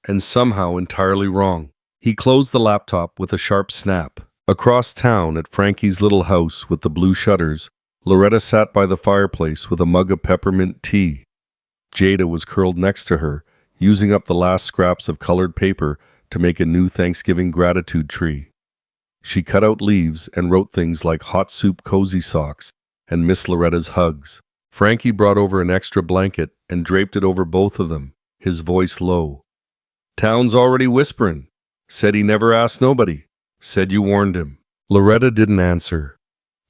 and somehow entirely wrong. He closed the laptop with a sharp snap. Across town, at Frankie's little house with the blue shutters, Loretta sat by the fireplace with a mug of peppermint tea. Jada was curled next to her, using up the last scraps of colored paper to make a new Thanksgiving gratitude tree. She cut out leaves and wrote things like hot soup cozy socks and Miss Loretta's hugs. Frankie brought over an extra blanket and draped it over both of them, his voice low. "Town's already whisperin'. Said he never asked nobody. Said you warned him." Loretta didn't answer.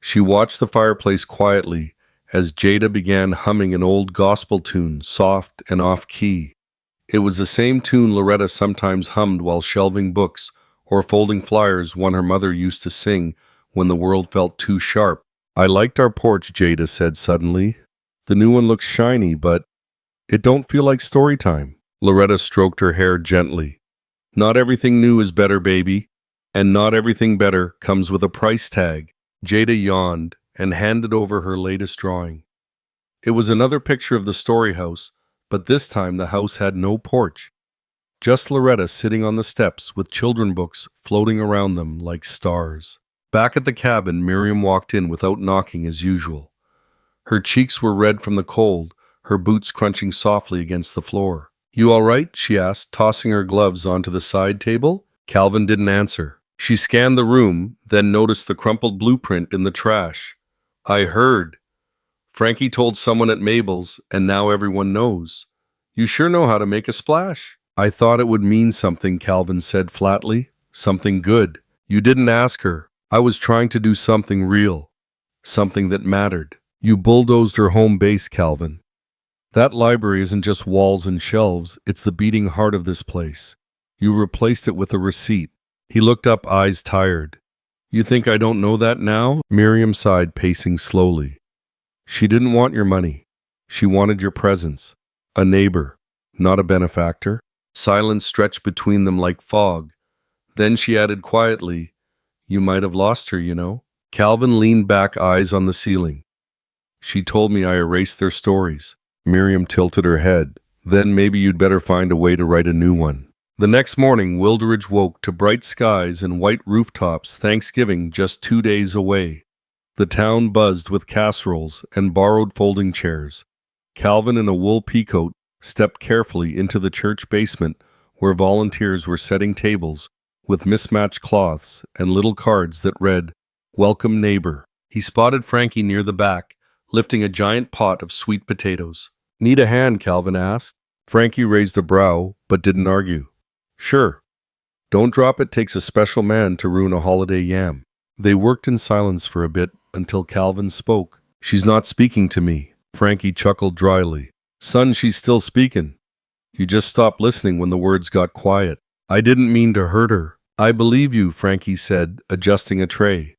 She watched the fireplace quietly as Jada began humming an old gospel tune, soft and off-key. It was the same tune Loretta sometimes hummed while shelving books or folding flyers, one her mother used to sing when the world felt too sharp. "I liked our porch," Jada said suddenly. "The new one looks shiny, but it don't feel like story time." Loretta stroked her hair gently. "Not everything new is better, baby, and not everything better comes with a price tag." Jada yawned and handed over her latest drawing. It was another picture of the story house, but this time the house had no porch. Just Loretta sitting on the steps with children books floating around them like stars. Back at the cabin, Miriam walked in without knocking as usual. Her cheeks were red from the cold, her boots crunching softly against the floor. "You all right?" she asked, tossing her gloves onto the side table. Calvin didn't answer. She scanned the room, then noticed the crumpled blueprint in the trash. "I heard. Frankie told someone at Mabel's, and now everyone knows. You sure know how to make a splash." "I thought it would mean something," Calvin said flatly. "Something good. You didn't ask her. I was trying to do something real. Something that mattered. You bulldozed her home base, Calvin. That library isn't just walls and shelves, it's the beating heart of this place. You replaced it with a receipt." He looked up, eyes tired. "You think I don't know that now?" Miriam sighed, pacing slowly. "She didn't want your money. She wanted your presence. A neighbor, not a benefactor." Silence stretched between them like fog. Then she added quietly, "You might have lost her, you know." Calvin leaned back, eyes on the ceiling. "She told me I erased their stories." Miriam tilted her head. "Then maybe you'd better find a way to write a new one." The next morning, Wilderidge woke to bright skies and white rooftops, Thanksgiving just 2 days away. The town buzzed with casseroles and borrowed folding chairs. Calvin, in a wool peacoat, stepped carefully into the church basement where volunteers were setting tables with mismatched cloths and little cards that read, "Welcome Neighbor." He spotted Frankie near the back, lifting a giant pot of sweet potatoes. "Need a hand?" Calvin asked. Frankie raised a brow, but didn't argue. "Sure. Don't drop it takes a special man to ruin a holiday yam." They worked in silence for a bit until Calvin spoke. "She's not speaking to me." Frankie chuckled dryly. "Son, she's still speaking. You just stopped listening when the words got quiet." "I didn't mean to hurt her." "I believe you," Frankie said, adjusting a tray.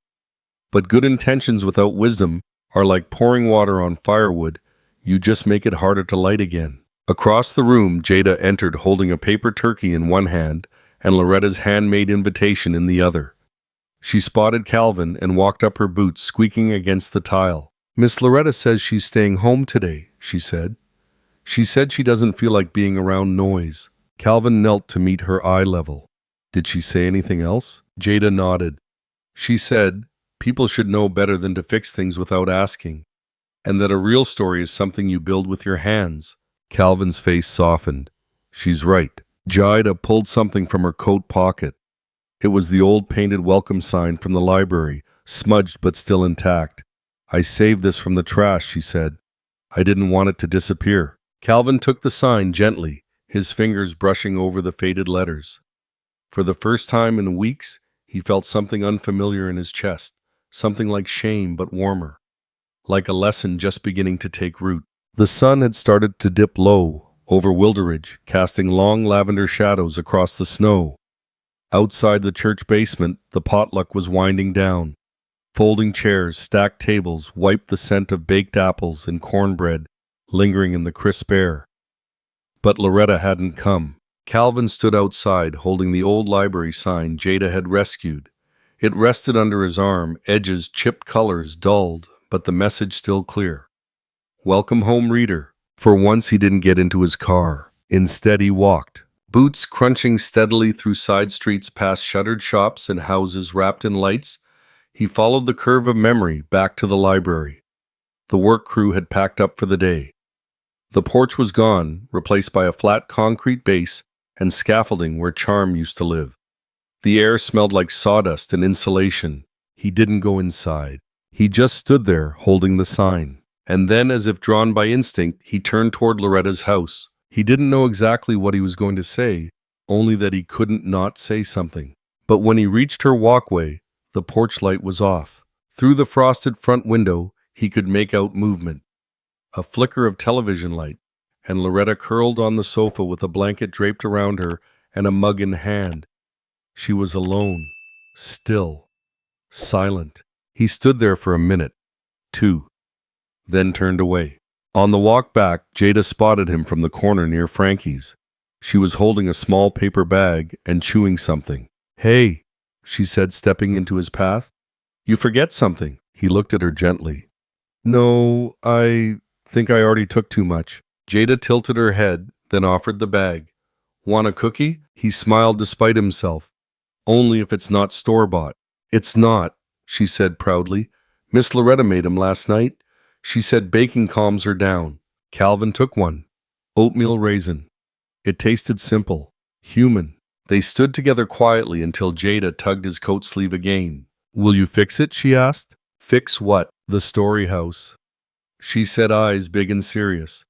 "But good intentions without wisdom are like pouring water on firewood. You just make it harder to light again." Across the room, Jada entered holding a paper turkey in one hand and Loretta's handmade invitation in the other. She spotted Calvin and walked up her boots, squeaking against the tile. "Miss Loretta says she's staying home today," she said. "She said she doesn't feel like being around noise." Calvin knelt to meet her eye level. "Did she say anything else?" Jada nodded. "She said, people should know better than to fix things without asking, and that a real story is something you build with your hands." Calvin's face softened. "She's right." Jada pulled something from her coat pocket. It was the old painted welcome sign from the library, smudged but still intact. "I saved this from the trash," she said. "I didn't want it to disappear." Calvin took the sign gently, his fingers brushing over the faded letters. For the first time in weeks, he felt something unfamiliar in his chest, something like shame but warmer, like a lesson just beginning to take root. The sun had started to dip low over Wilderidge, casting long lavender shadows across the snow. Outside the church basement, the potluck was winding down. Folding chairs, stacked tables wiped the scent of baked apples and cornbread lingering in the crisp air. But Loretta hadn't come. Calvin stood outside, holding the old library sign Jada had rescued. It rested under his arm, edges chipped, colors dulled, but the message still clear. "Welcome home, reader." For once he didn't get into his car. Instead he walked, boots crunching steadily through side streets past shuttered shops and houses wrapped in lights. He followed the curve of memory back to the library. The work crew had packed up for the day. The porch was gone, replaced by a flat concrete base and scaffolding where charm used to live. The air smelled like sawdust and insulation. He didn't go inside. He just stood there, holding the sign. And then, as if drawn by instinct, he turned toward Loretta's house. He didn't know exactly what he was going to say, only that he couldn't not say something. But when he reached her walkway, the porch light was off. Through the frosted front window, he could make out movement. A flicker of television light, and Loretta curled on the sofa with a blanket draped around her and a mug in hand. She was alone, still, silent. He stood there for a minute, two, then turned away. On the walk back, Jada spotted him from the corner near Frankie's. She was holding a small paper bag and chewing something. "Hey," she said, stepping into his path. "You forget something." He looked at her gently. "No, I think I already took too much." Jada tilted her head, then offered the bag. Want a cookie? He smiled despite himself. Only if it's not store-bought. It's not, she said proudly. Miss Loretta made 'em last night. She said baking calms her down. Calvin took one. Oatmeal raisin. It tasted simple, human. They stood together quietly until Jada tugged his coat sleeve again. Will you fix it? She asked. Fix what? The story house. She said, eyes big and serious.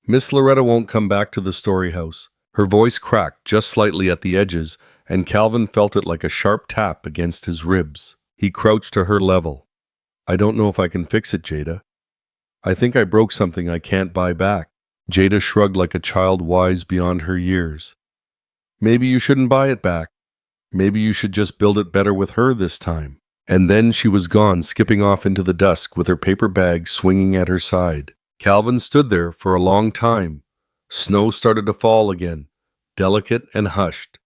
Miss Loretta won't come back to the story house. Her voice cracked just slightly at the edges, and Calvin felt it like a sharp tap against his ribs. He crouched to her level. I don't know if I can fix it, Jada. I think I broke something I can't buy back. Jada shrugged like a child wise beyond her years. Maybe you shouldn't buy it back. Maybe you should just build it better with her this time. And then she was gone, skipping off into the dusk with her paper bag swinging at her side. Calvin stood there for a long time. Snow started to fall again, delicate and hushed.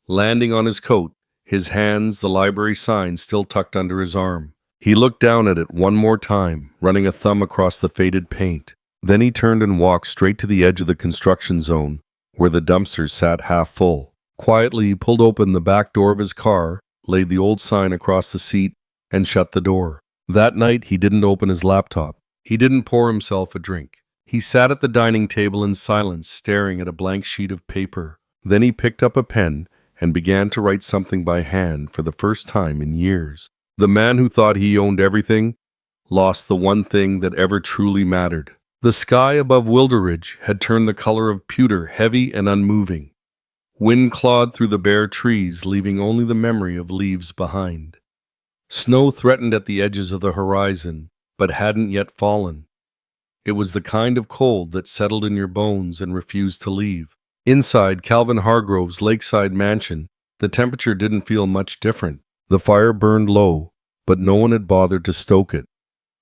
Landing on his coat, his hands the library sign still tucked under his arm. He looked down at it one more time, running a thumb across the faded paint. Then he turned and walked straight to the edge of the construction zone, where the dumpsters sat half full. Quietly, he pulled open the back door of his car, laid the old sign across the seat, and shut the door. That night, he didn't open his laptop. He didn't pour himself a drink. He sat at the dining table in silence, staring at a blank sheet of paper. Then he picked up a pen and began to write something by hand for the first time in years. The man who thought he owned everything lost the one thing that ever truly mattered. The sky above Wilderidge had turned the color of pewter, heavy and unmoving. Wind clawed through the bare trees, leaving only the memory of leaves behind. Snow threatened at the edges of the horizon, but hadn't yet fallen. It was the kind of cold that settled in your bones and refused to leave. Inside Calvin Hargrove's lakeside mansion, the temperature didn't feel much different. The fire burned low, but no one had bothered to stoke it.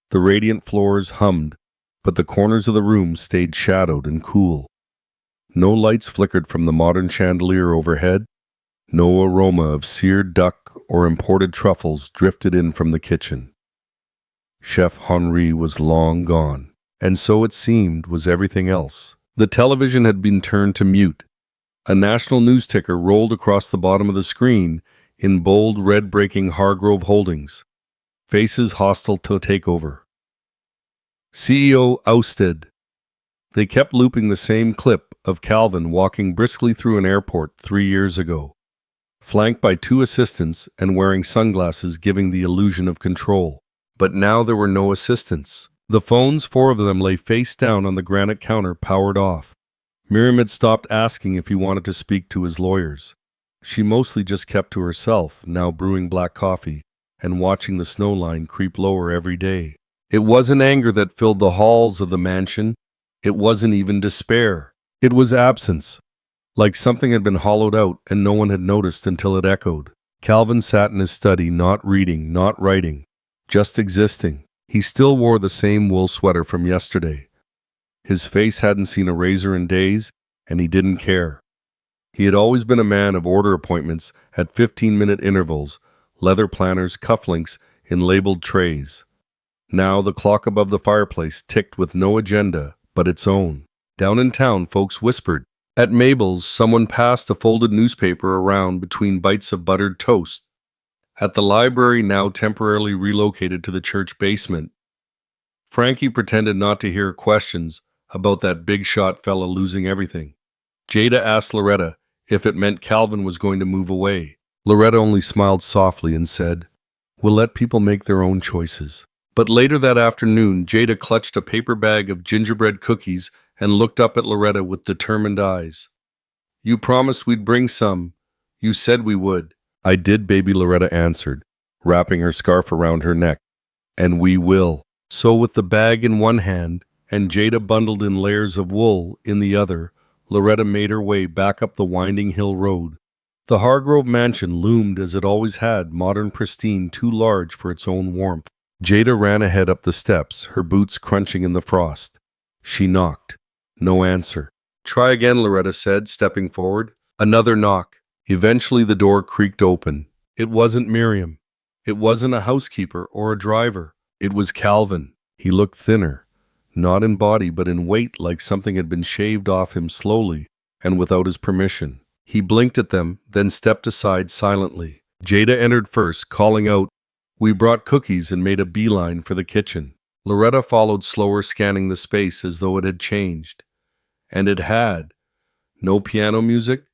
The radiant floors hummed, but the corners of the room stayed shadowed and cool. No lights flickered from the modern chandelier overhead. No aroma of seared duck or imported truffles drifted in from the kitchen. Chef Henri was long gone, and so it seemed was everything else. The television had been turned to mute. A national news ticker rolled across the bottom of the screen in bold red breaking Hargrove Holdings. Faces hostile to takeover. CEO ousted. They kept looping the same clip of Calvin walking briskly through an airport 3 years ago, flanked by 2 assistants and wearing sunglasses giving the illusion of control. But now there were no assistants. The phones, 4 of them, lay face down on the granite counter, powered off. Miriam had stopped asking if he wanted to speak to his lawyers. She mostly just kept to herself, now brewing black coffee and watching the snow line creep lower every day. It wasn't anger that filled the halls of the mansion. It wasn't even despair. It was absence, like something had been hollowed out and no one had noticed until it echoed. Calvin sat in his study, not reading, not writing, just existing. He still wore the same wool sweater from yesterday. His face hadn't seen a razor in days, and he didn't care. He had always been a man of order appointments at 15-minute intervals, leather planners, cufflinks in labeled trays. Now the clock above the fireplace ticked with no agenda but its own. Down in town, folks whispered. At Mabel's, someone passed a folded newspaper around between bites of buttered toast. At the library, now temporarily relocated to the church basement, Frankie pretended not to hear questions about that big-shot fella losing everything. Jada asked Loretta if it meant Calvin was going to move away. Loretta only smiled softly and said, "We'll let people make their own choices." But later that afternoon, Jada clutched a paper bag of gingerbread cookies and looked up at Loretta with determined eyes. "You promised we'd bring some. You said we would." "I did," baby Loretta answered, wrapping her scarf around her neck. "And we will." So with the bag in one hand and Jada bundled in layers of wool in the other, Loretta made her way back up the winding hill road. The Hargrove mansion loomed as it always had, modern, pristine, too large for its own warmth. Jada ran ahead up the steps, her boots crunching in the frost. She knocked. No answer. "Try again," Loretta said, stepping forward. Another knock. Eventually the door creaked open. It wasn't Miriam. It wasn't a housekeeper or a driver. It was Calvin. He looked thinner, not in body but in weight, like something had been shaved off him slowly, and without his permission. He blinked at them, then stepped aside silently. Jada entered first, calling out, "We brought cookies," and made a beeline for the kitchen. Loretta followed slower, scanning the space as though it had changed. And it had. No piano music,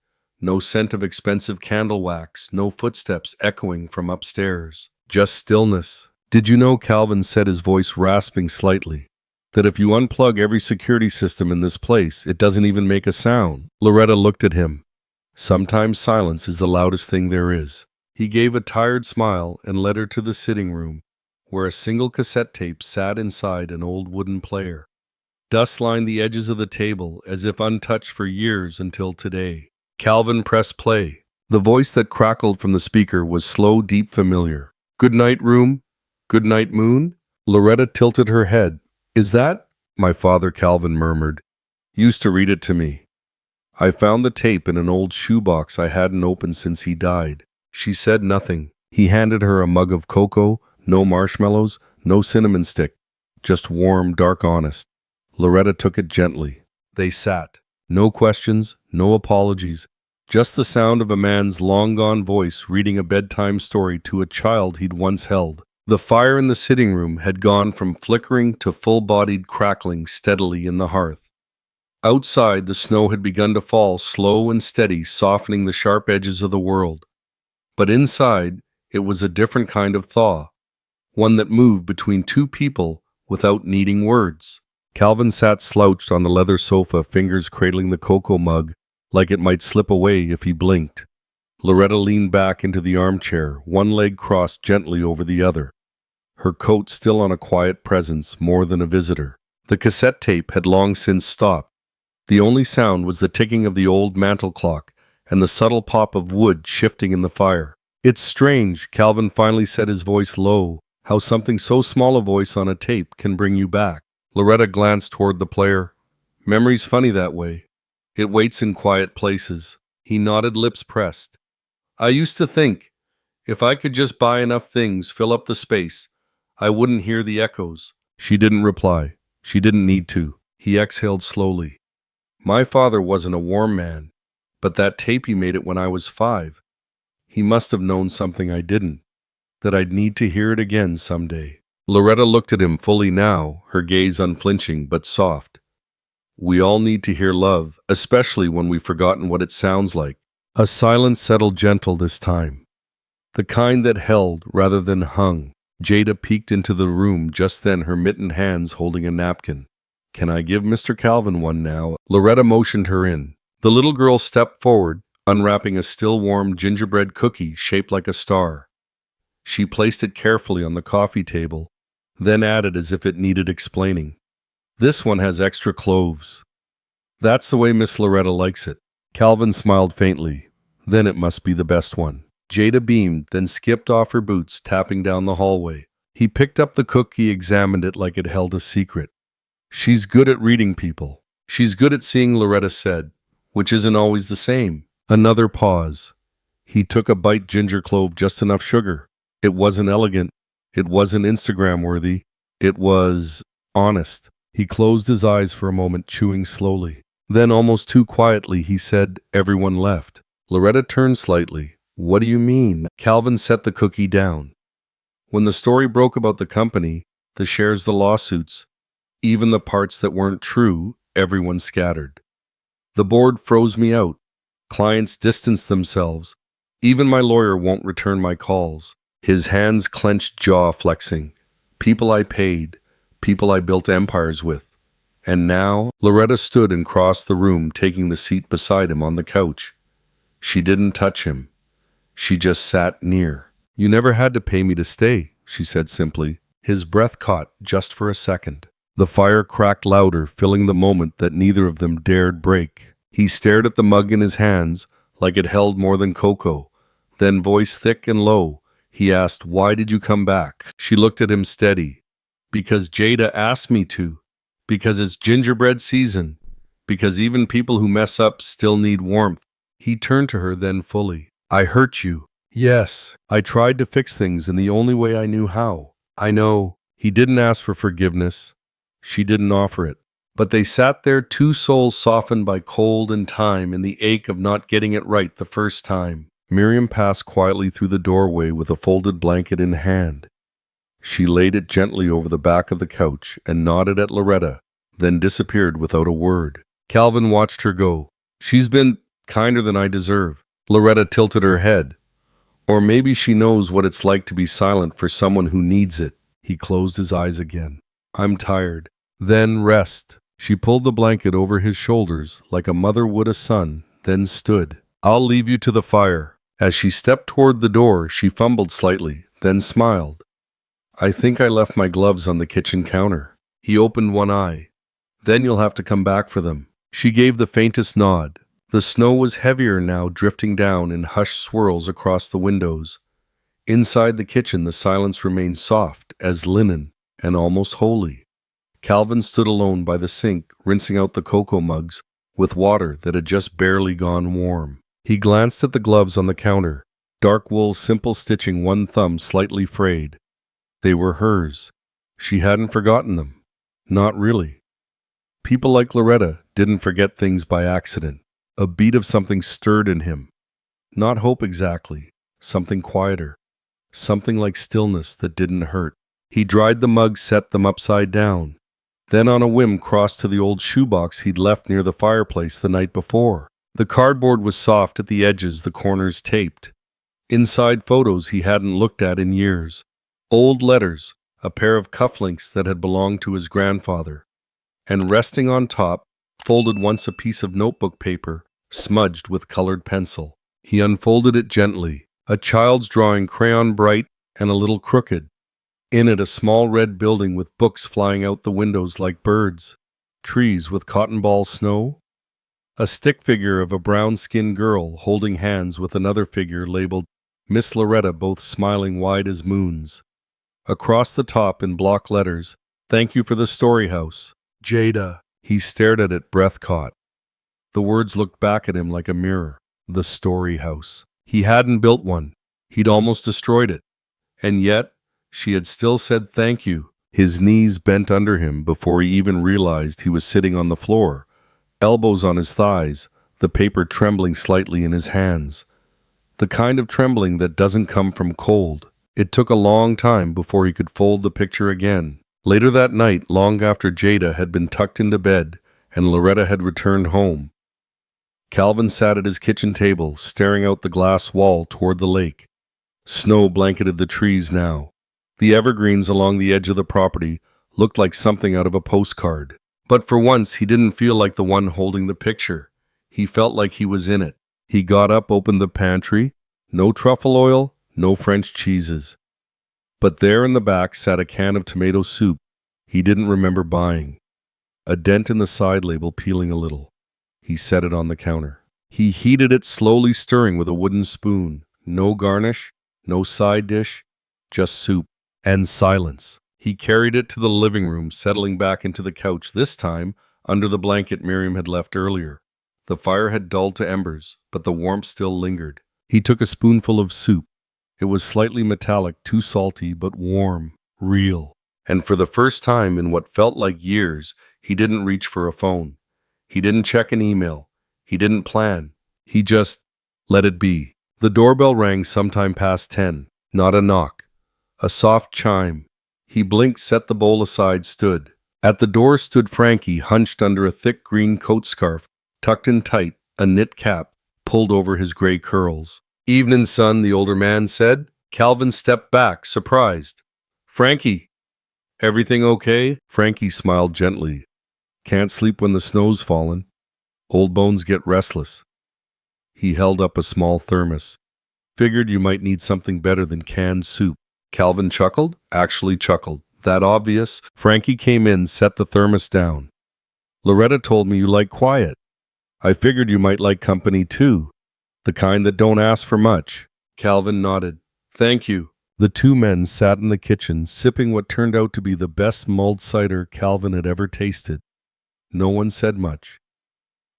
no scent of expensive candle wax, no footsteps echoing from upstairs. Just stillness. "Did you know," Calvin said, his voice rasping slightly, "that if you unplug every security system in this place, it doesn't even make a sound?" Loretta looked at him. "Sometimes silence is the loudest thing there is." He gave a tired smile and led her to the sitting room, where a single cassette tape sat inside an old wooden player. Dust lined the edges of the table as if untouched for years until today. Calvin pressed play. The voice that crackled from the speaker was slow, deep, familiar. "Good night, room. Good night, moon." Loretta tilted her head. "Is that my father?" Calvin murmured. "Used to read it to me. I found the tape in an old shoebox I hadn't opened since he died." She said nothing. He handed her a mug of cocoa, no marshmallows, no cinnamon stick, just warm, dark honest. Loretta took it gently. They sat. No questions, no apologies, just the sound of a man's long-gone voice reading a bedtime story to a child he'd once held. The fire in the sitting room had gone from flickering to full-bodied crackling steadily in the hearth. Outside, the snow had begun to fall, slow and steady, softening the sharp edges of the world. But inside, it was a different kind of thaw, one that moved between two people without needing words. Calvin sat slouched on the leather sofa, fingers cradling the cocoa mug, like it might slip away if he blinked. Loretta leaned back into the armchair, one leg crossed gently over the other, her coat still on a quiet presence, more than a visitor. The cassette tape had long since stopped. The only sound was the ticking of the old mantel clock and the subtle pop of wood shifting in the fire. "It's strange," Calvin finally said, his voice low, "how something so small a voice on a tape can bring you back." Loretta glanced toward the player. "Memory's funny that way. It waits in quiet places." He nodded, lips pressed. "I used to think, if I could just buy enough things, fill up the space, I wouldn't hear the echoes." She didn't reply. She didn't need to. He exhaled slowly. "My father wasn't a warm man, but that tape, he made it when I was 5. He must have known something I didn't, that I'd need to hear it again someday." Loretta looked at him fully now, her gaze unflinching but soft. "We all need to hear love, especially when we've forgotten what it sounds like." A silence settled, gentle this time, the kind that held rather than hung. Jada peeked into the room just then, her mittened hands holding a napkin. "Can I give Mr. Calvin one now?" Loretta motioned her in. The little girl stepped forward, unwrapping a still warm gingerbread cookie shaped like a star. She placed it carefully on the coffee table, then added as if it needed explaining, "This one has extra cloves. That's the way Miss Loretta likes it." Calvin smiled faintly. "Then it must be the best one." Jada beamed, then skipped off her boots, tapping down the hallway. He picked up the cookie, examined it like it held a secret. "She's good at reading people. She's good at seeing," Loretta said, "which isn't always the same." Another pause. He took a bite, ginger clove, just enough sugar. It wasn't elegant. It wasn't Instagram-worthy. It was honest. He closed his eyes for a moment, chewing slowly. Then, almost too quietly, he said, "Everyone left." Loretta turned slightly. "What do you mean?" Calvin set the cookie down. "When the story broke about the company, the shares, the lawsuits, even the parts that weren't true, everyone scattered. The board froze me out. Clients distanced themselves. Even my lawyer won't return my calls." His hands clenched, jaw flexing. "People I paid, people I built empires with. And now," Loretta stood and crossed the room, taking the seat beside him on the couch. She didn't touch him. She just sat near. "You never had to pay me to stay," she said simply. His breath caught just for a second. The fire cracked louder, filling the moment that neither of them dared break. He stared at the mug in his hands like it held more than cocoa. Then, voice thick and low, he asked, "Why did you come back?" She looked at him steady. "Because Jada asked me to. Because it's gingerbread season. Because even people who mess up still need warmth." He turned to her then fully. "I hurt you." "Yes, I tried to fix things in the only way I knew how." "I know." He didn't ask for forgiveness. She didn't offer it. But they sat there, two souls softened by cold and time and the ache of not getting it right the first time. Miriam passed quietly through the doorway with a folded blanket in hand. She laid it gently over the back of the couch and nodded at Loretta, then disappeared without a word. Calvin watched her go. She's been kinder than I deserve. Loretta tilted her head. Or maybe she knows what it's like to be silent for someone who needs it. He closed his eyes again. I'm tired. Then rest. She pulled the blanket over his shoulders like a mother would a son, then stood. I'll leave you to the fire. As she stepped toward the door, she fumbled slightly, then smiled. I think I left my gloves on the kitchen counter. He opened one eye. Then you'll have to come back for them. She gave the faintest nod. The snow was heavier now, drifting down in hushed swirls across the windows. Inside the kitchen, the silence remained soft as linen and almost holy. Calvin stood alone by the sink, rinsing out the cocoa mugs with water that had just barely gone warm. He glanced at the gloves on the counter, dark wool, simple stitching, one thumb slightly frayed. They were hers. She hadn't forgotten them. Not really. People like Loretta didn't forget things by accident. A beat of something stirred in him. Not hope exactly, something quieter. Something like stillness that didn't hurt. He dried the mugs, set them upside down. Then on a whim crossed to the old shoebox he'd left near the fireplace the night before. The cardboard was soft at the edges, the corners taped. Inside, photos he hadn't looked at in years. Old letters, a pair of cufflinks that had belonged to his grandfather. And resting on top, folded once a piece of notebook paper, smudged with colored pencil. He unfolded it gently, a child's drawing, crayon bright and a little crooked. In it, a small red building with books flying out the windows like birds. Trees with cotton ball snow. A stick figure of a brown-skinned girl holding hands with another figure labeled Miss Loretta, both smiling wide as moons. Across the top in block letters, thank you for the story house. Jada. He stared at it, breath caught. The words looked back at him like a mirror. The story house. He hadn't built one. He'd almost destroyed it. And yet, she had still said thank you. His knees bent under him before he even realized he was sitting on the floor, elbows on his thighs, the paper trembling slightly in his hands. The kind of trembling that doesn't come from cold. It took a long time before he could fold the picture again. Later that night, long after Jada had been tucked into bed and Loretta had returned home, Calvin sat at his kitchen table, staring out the glass wall toward the lake. Snow blanketed the trees now. The evergreens along the edge of the property looked like something out of a postcard. But for once, he didn't feel like the one holding the picture. He felt like he was in it. He got up, opened the pantry. No truffle oil, no French cheeses. But there in the back sat a can of tomato soup he didn't remember buying. A dent in the side label peeling a little. He set it on the counter. He heated it, slowly stirring with a wooden spoon. No garnish, no side dish, just soup. And silence. He carried it to the living room, settling back into the couch, this time under the blanket Miriam had left earlier. The fire had dulled to embers, but the warmth still lingered. He took a spoonful of soup. It was slightly metallic, too salty, but warm, real. And for the first time in what felt like years, he didn't reach for a phone. He didn't check an email. He didn't plan. He just let it be. The doorbell rang sometime past 10. Not a knock. A soft chime. He blinked, set the bowl aside, stood. At the door stood Frankie, hunched under a thick green coat scarf, tucked in tight, a knit cap pulled over his gray curls. Evening, son, the older man said. Calvin stepped back, surprised. Frankie, everything okay? Frankie smiled gently. Can't sleep when the snow's fallen. Old bones get restless. He held up a small thermos. Figured you might need something better than canned soup. Calvin chuckled, actually chuckled. That obvious. Frankie came in, set the thermos down. Loretta told me you like quiet. I figured you might like company too. The kind that don't ask for much. Calvin nodded. Thank you. The two men sat in the kitchen, sipping what turned out to be the best mulled cider Calvin had ever tasted. No one said much.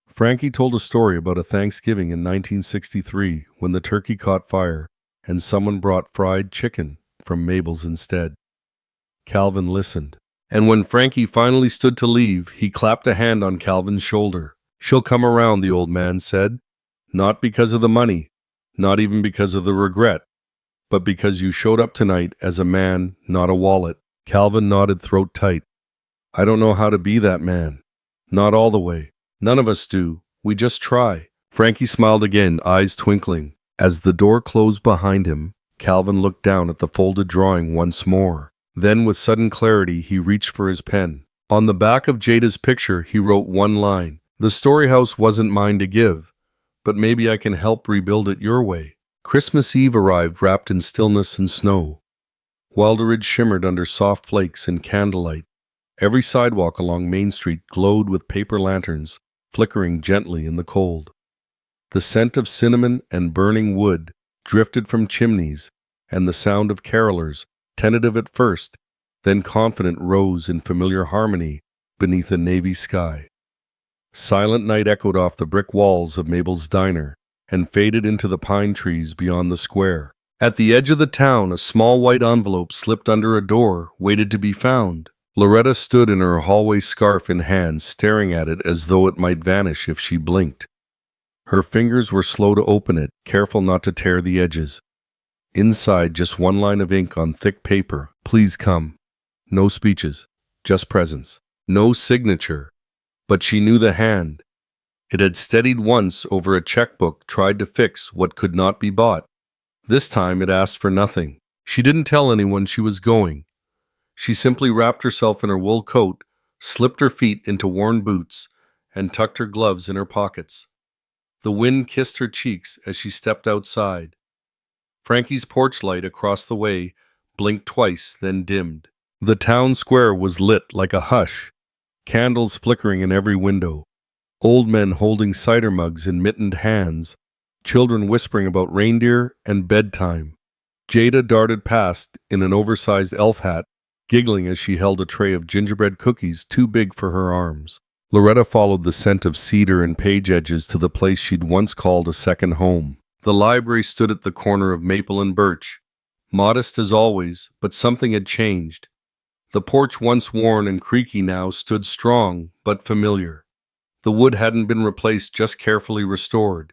Frankie told a story about a Thanksgiving in 1963 when the turkey caught fire and someone brought fried chicken from Mabel's instead. Calvin listened. And when Frankie finally stood to leave, he clapped a hand on Calvin's shoulder. "She'll come around," the old man said. "Not because of the money, not even because of the regret, but because you showed up tonight as a man, not a wallet." Calvin nodded throat tight. "I don't know how to be that man. Not all the way. None of us do. We just try." Frankie smiled again, eyes twinkling. As the door closed behind him, Calvin looked down at the folded drawing once more. Then, with sudden clarity, he reached for his pen. On the back of Jada's picture, he wrote one line. "The story house wasn't mine to give, but maybe I can help rebuild it your way." Christmas Eve arrived wrapped in stillness and snow. Wilderidge shimmered under soft flakes and candlelight. Every sidewalk along Main Street glowed with paper lanterns, flickering gently in the cold. The scent of cinnamon and burning wood drifted from chimneys, and the sound of carolers, tentative at first, then confident, rose in familiar harmony beneath a navy sky. Silent night echoed off the brick walls of Mabel's diner and faded into the pine trees beyond the square. At the edge of the town, a small white envelope slipped under a door, waited to be found. Loretta stood in her hallway scarf in hand, staring at it as though it might vanish if she blinked. Her fingers were slow to open it, careful not to tear the edges. Inside, just one line of ink on thick paper. "Please come." No speeches, just presence. No signature, but she knew the hand. It had steadied once over a checkbook, tried to fix what could not be bought. This time it asked for nothing. She didn't tell anyone she was going. She simply wrapped herself in her wool coat, slipped her feet into worn boots, and tucked her gloves in her pockets. The wind kissed her cheeks as she stepped outside. Frankie's porch light across the way blinked twice, then dimmed. The town square was lit like a hush, candles flickering in every window, old men holding cider mugs in mittened hands, children whispering about reindeer and bedtime. Jada darted past in an oversized elf hat, giggling as she held a tray of gingerbread cookies too big for her arms. Loretta followed the scent of cedar and page edges to the place she'd once called a second home. The library stood at the corner of Maple and Birch, modest as always, but something had changed. The porch, once worn and creaky, now stood strong but familiar. The wood hadn't been replaced, just carefully restored.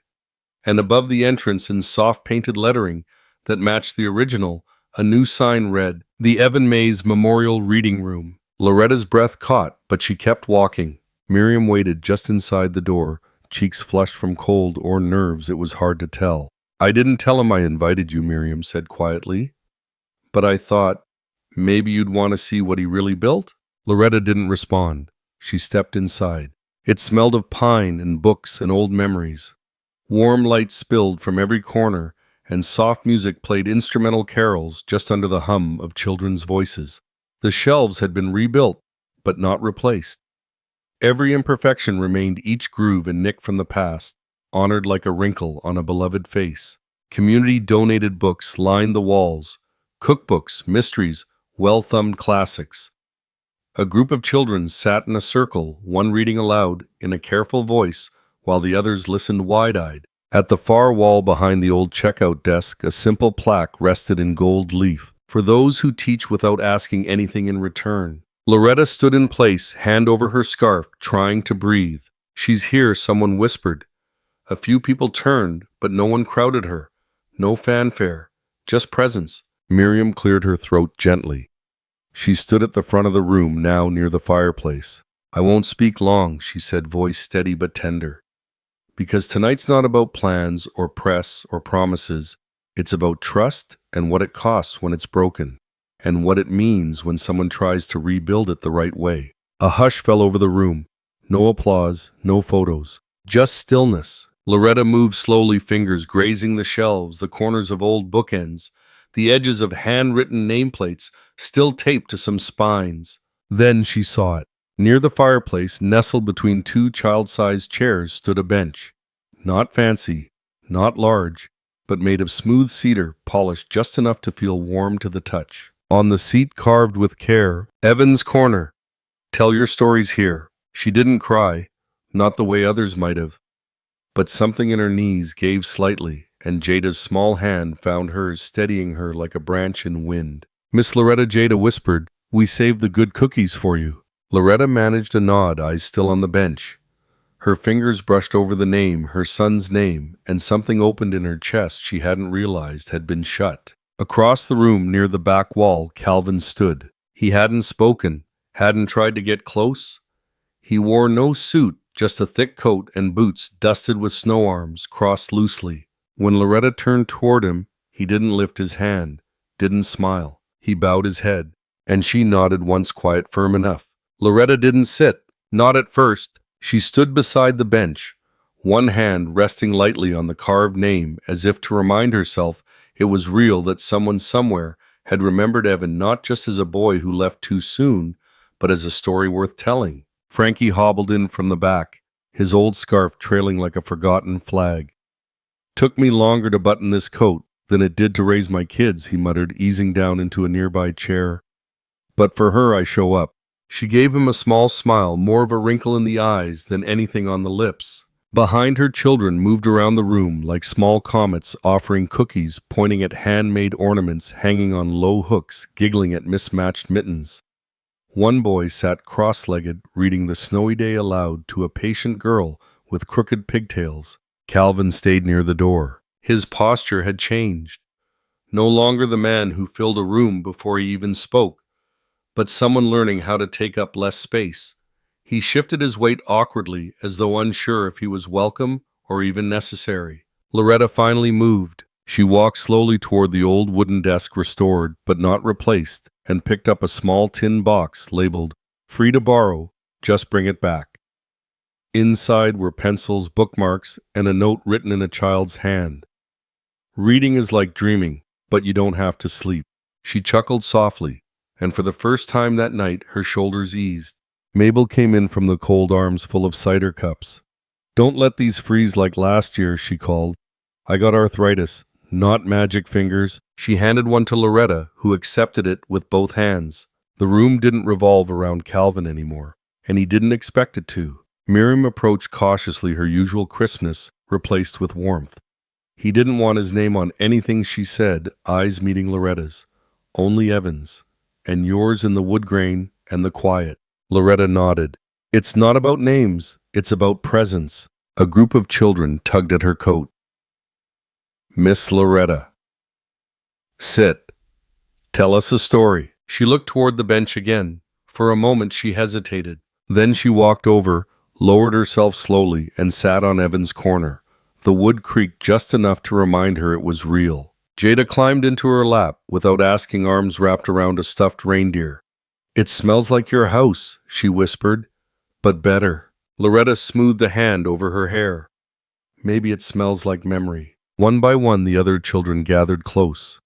And above the entrance, in soft painted lettering that matched the original, a new sign read, "The Evan Mays Memorial Reading Room." Loretta's breath caught, but she kept walking. Miriam waited just inside the door, cheeks flushed from cold or nerves, it was hard to tell. "I didn't tell him I invited you," Miriam said quietly. "But I thought maybe you'd want to see what he really built." Loretta didn't respond. She stepped inside. It smelled of pine and books and old memories. Warm light spilled from every corner, and soft music played instrumental carols just under the hum of children's voices. The shelves had been rebuilt, but not replaced. Every imperfection remained, each groove and nick from the past, honored like a wrinkle on a beloved face. Community-donated books lined the walls, cookbooks, mysteries, well-thumbed classics. A group of children sat in a circle, one reading aloud in a careful voice, while the others listened wide-eyed. At the far wall behind the old checkout desk, a simple plaque rested in gold leaf, "For those who teach without asking anything in return." Loretta stood in place, hand over her scarf, trying to breathe. "She's here," someone whispered. A few people turned, but no one crowded her. No fanfare, just presence. Miriam cleared her throat gently. She stood at the front of the room, now near the fireplace. "I won't speak long," she said, voice steady but tender. "Because tonight's not about plans or press or promises. It's about trust and what it costs when it's broken, and what it means when someone tries to rebuild it the right way." A hush fell over the room. No applause, no photos, just stillness. Loretta moved slowly, fingers grazing the shelves, the corners of old bookends, the edges of handwritten nameplates still taped to some spines. Then she saw it. Near the fireplace, nestled between two child-sized chairs, stood a bench. Not fancy, not large, but made of smooth cedar, polished just enough to feel warm to the touch. On the seat, carved with care, "Evan's Corner. Tell your stories here." She didn't cry, not the way others might have. But something in her knees gave slightly, and Jada's small hand found hers, steadying her like a branch in wind. "Miss Loretta," Jada whispered, We saved the good cookies for you. Loretta managed a nod, eyes still on the bench. Her fingers brushed over the name, her son's name, and something opened in her chest she hadn't realized had been shut. Across the room, near the back wall, Calvin stood. He hadn't spoken, hadn't tried to get close. He wore no suit, just a thick coat and boots dusted with snow arms crossed loosely. When Loretta turned toward him, he didn't lift his hand, didn't smile. He bowed his head, and she nodded once, quiet, firm enough. Loretta didn't sit, not at first. She stood beside the bench, one hand resting lightly on the carved name, as if to remind herself it was real, that someone somewhere had remembered Evan not just as a boy who left too soon, but as a story worth telling. Frankie hobbled in from the back, his old scarf trailing like a forgotten flag. "Took me longer to button this coat than it did to raise my kids," he muttered, easing down into a nearby chair. "But for her I show up." She gave him a small smile, more of a wrinkle in the eyes than anything on the lips. Behind her, children moved around the room like small comets, offering cookies, pointing at handmade ornaments hanging on low hooks, giggling at mismatched mittens. One boy sat cross-legged, reading The Snowy Day aloud to a patient girl with crooked pigtails. Calvin stayed near the door. His posture had changed. No longer the man who filled a room before he even spoke, but someone learning how to take up less space. He shifted his weight awkwardly, as though unsure if he was welcome or even necessary. Loretta finally moved. She walked slowly toward the old wooden desk, restored but not replaced, and picked up a small tin box labeled, "Free to borrow, just bring it back." Inside were pencils, bookmarks, and a note written in a child's hand. "Reading is like dreaming, but you don't have to sleep." She chuckled softly, and for the first time that night her shoulders eased. Mabel came in from the cold arms full of cider cups. "Don't let these freeze like last year," she called. "I got arthritis, not magic fingers." She handed one to Loretta, who accepted it with both hands. The room didn't revolve around Calvin anymore, and he didn't expect it to. Miriam approached cautiously, her usual crispness replaced with warmth. He didn't want his name on anything she said, eyes meeting Loretta's. Only Evan's. "And yours in the wood grain and the quiet." Loretta nodded. "It's not about names, it's about presence." A group of children tugged at her coat. "Miss Loretta, sit. Tell us a story." She looked toward the bench again. For a moment she hesitated. Then she walked over, lowered herself slowly, and sat on Evan's corner. The wood creaked just enough to remind her it was real. Jada climbed into her lap, without asking, arms wrapped around a stuffed reindeer. "It smells like your house," she whispered, "but better." Loretta smoothed a hand over her hair. "Maybe it smells like memory." One by one the other children gathered close.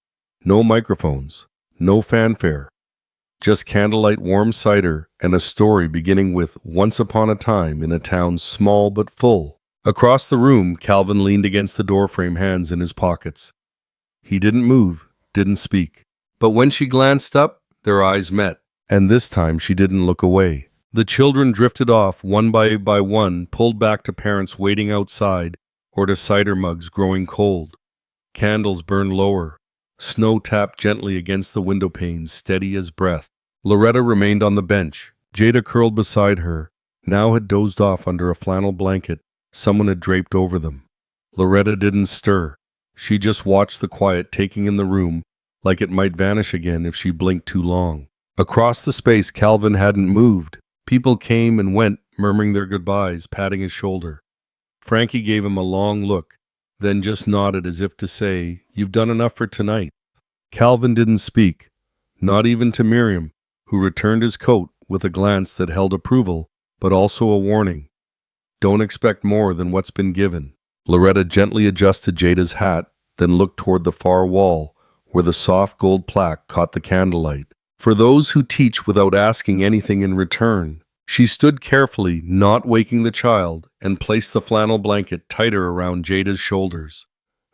No microphones, no fanfare. Just candlelight, warm cider, and a story beginning with "Once upon a time in a town small but full." Across the room, Calvin leaned against the doorframe, hands in his pockets. He didn't move, didn't speak. But when she glanced up, their eyes met, and this time she didn't look away. The children drifted off, one by one, pulled back to parents waiting outside, or to cider mugs growing cold. Candles burned lower. Snow tapped gently against the window panes, steady as breath. Loretta remained on the bench. Jada, curled beside her, now had dozed off under a flannel blanket someone had draped over them. Loretta didn't stir. She just watched the quiet taking in the room, like it might vanish again if she blinked too long. Across the space, Calvin hadn't moved. People came and went, murmuring their goodbyes, patting his shoulder. Frankie gave him a long look, then just nodded as if to say, "You've done enough for tonight." Calvin didn't speak, not even to Miriam, who returned his coat with a glance that held approval, but also a warning. "Don't expect more than what's been given." Loretta gently adjusted Jada's hat, then looked toward the far wall, where the soft gold plaque caught the candlelight. "For those who teach without asking anything in return." She stood carefully, not waking the child, and placed the flannel blanket tighter around Jada's shoulders.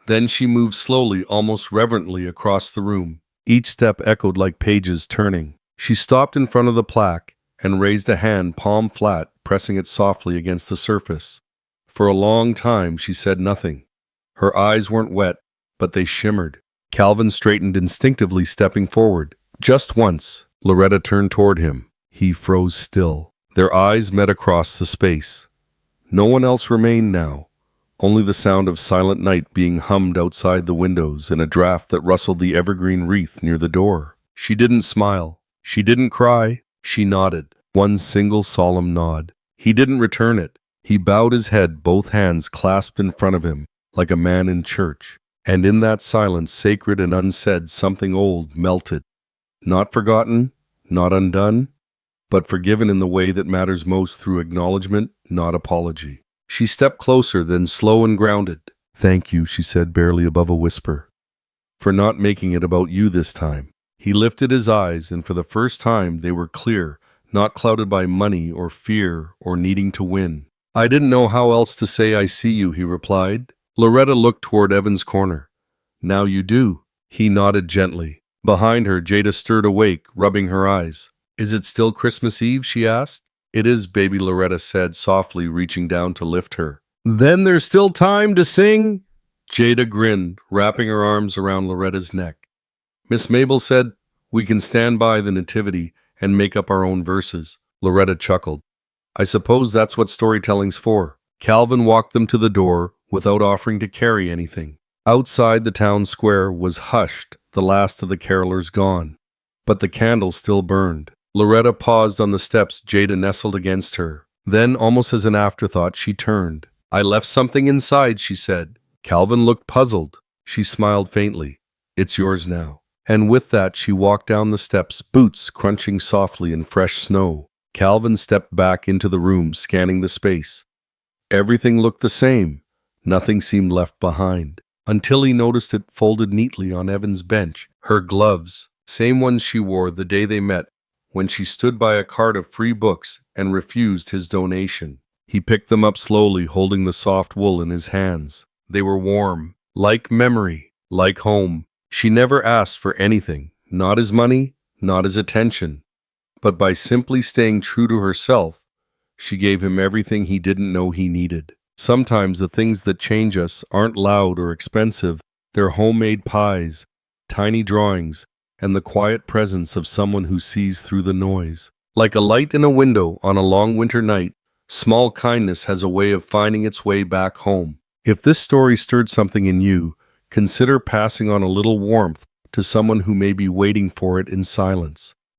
Then she moved slowly, almost reverently, across the room. Each step echoed like pages turning. She stopped in front of the plaque and raised a hand, palm flat, pressing it softly against the surface. For a long time she said nothing. Her eyes weren't wet, but they shimmered. Calvin straightened instinctively, stepping forward. Just once, Loretta turned toward him. He froze still. Their eyes met across the space. No one else remained now, only the sound of silent night being hummed outside the windows and a draft that rustled the evergreen wreath near the door. She didn't smile. She didn't cry. She nodded. One single solemn nod. He didn't return it. He bowed his head, both hands clasped in front of him, like a man in church. And in that silence, sacred and unsaid, something old melted. Not forgotten, not undone, but forgiven in the way that matters most, through acknowledgement, not apology. She stepped closer, then slow and grounded. "Thank you," she said, barely above a whisper, "for not making it about you this time." He lifted his eyes, and for the first time they were clear, not clouded by money or fear or needing to win. "I didn't know how else to say I see you," he replied. Loretta looked toward Evan's corner. "Now you do." He nodded gently. Behind her, Jada stirred awake, rubbing her eyes. "Is it still Christmas Eve?" she asked. "It is, baby," Loretta said softly, reaching down to lift her. "Then there's still time to sing?" Jada grinned, wrapping her arms around Loretta's neck. Miss Mabel said, "We can stand by the nativity and make up our own verses." Loretta chuckled. "I suppose that's what storytelling's for." Calvin walked them to the door without offering to carry anything. Outside, the town square was hushed, the last of the carolers gone. But the candles still burned. Loretta paused on the steps. Jada nestled against her. Then, almost as an afterthought, she turned. "I left something inside," she said. Calvin looked puzzled. She smiled faintly. "It's yours now." And with that, she walked down the steps, boots crunching softly in fresh snow. Calvin stepped back into the room, scanning the space. Everything looked the same. Nothing seemed left behind. Until he noticed it folded neatly on Evan's bench. Her gloves, same ones she wore the day they met, when she stood by a cart of free books and refused his donation. He picked them up slowly, holding the soft wool in his hands. They were warm, like memory, like home. She never asked for anything, not his money, not his attention. But by simply staying true to herself, she gave him everything he didn't know he needed. Sometimes the things that change us aren't loud or expensive. They're homemade pies, tiny drawings, and the quiet presence of someone who sees through the noise. Like a light in a window on a long winter night, small kindness has a way of finding its way back home. If this story stirred something in you, consider passing on a little warmth to someone who may be waiting for it in silence.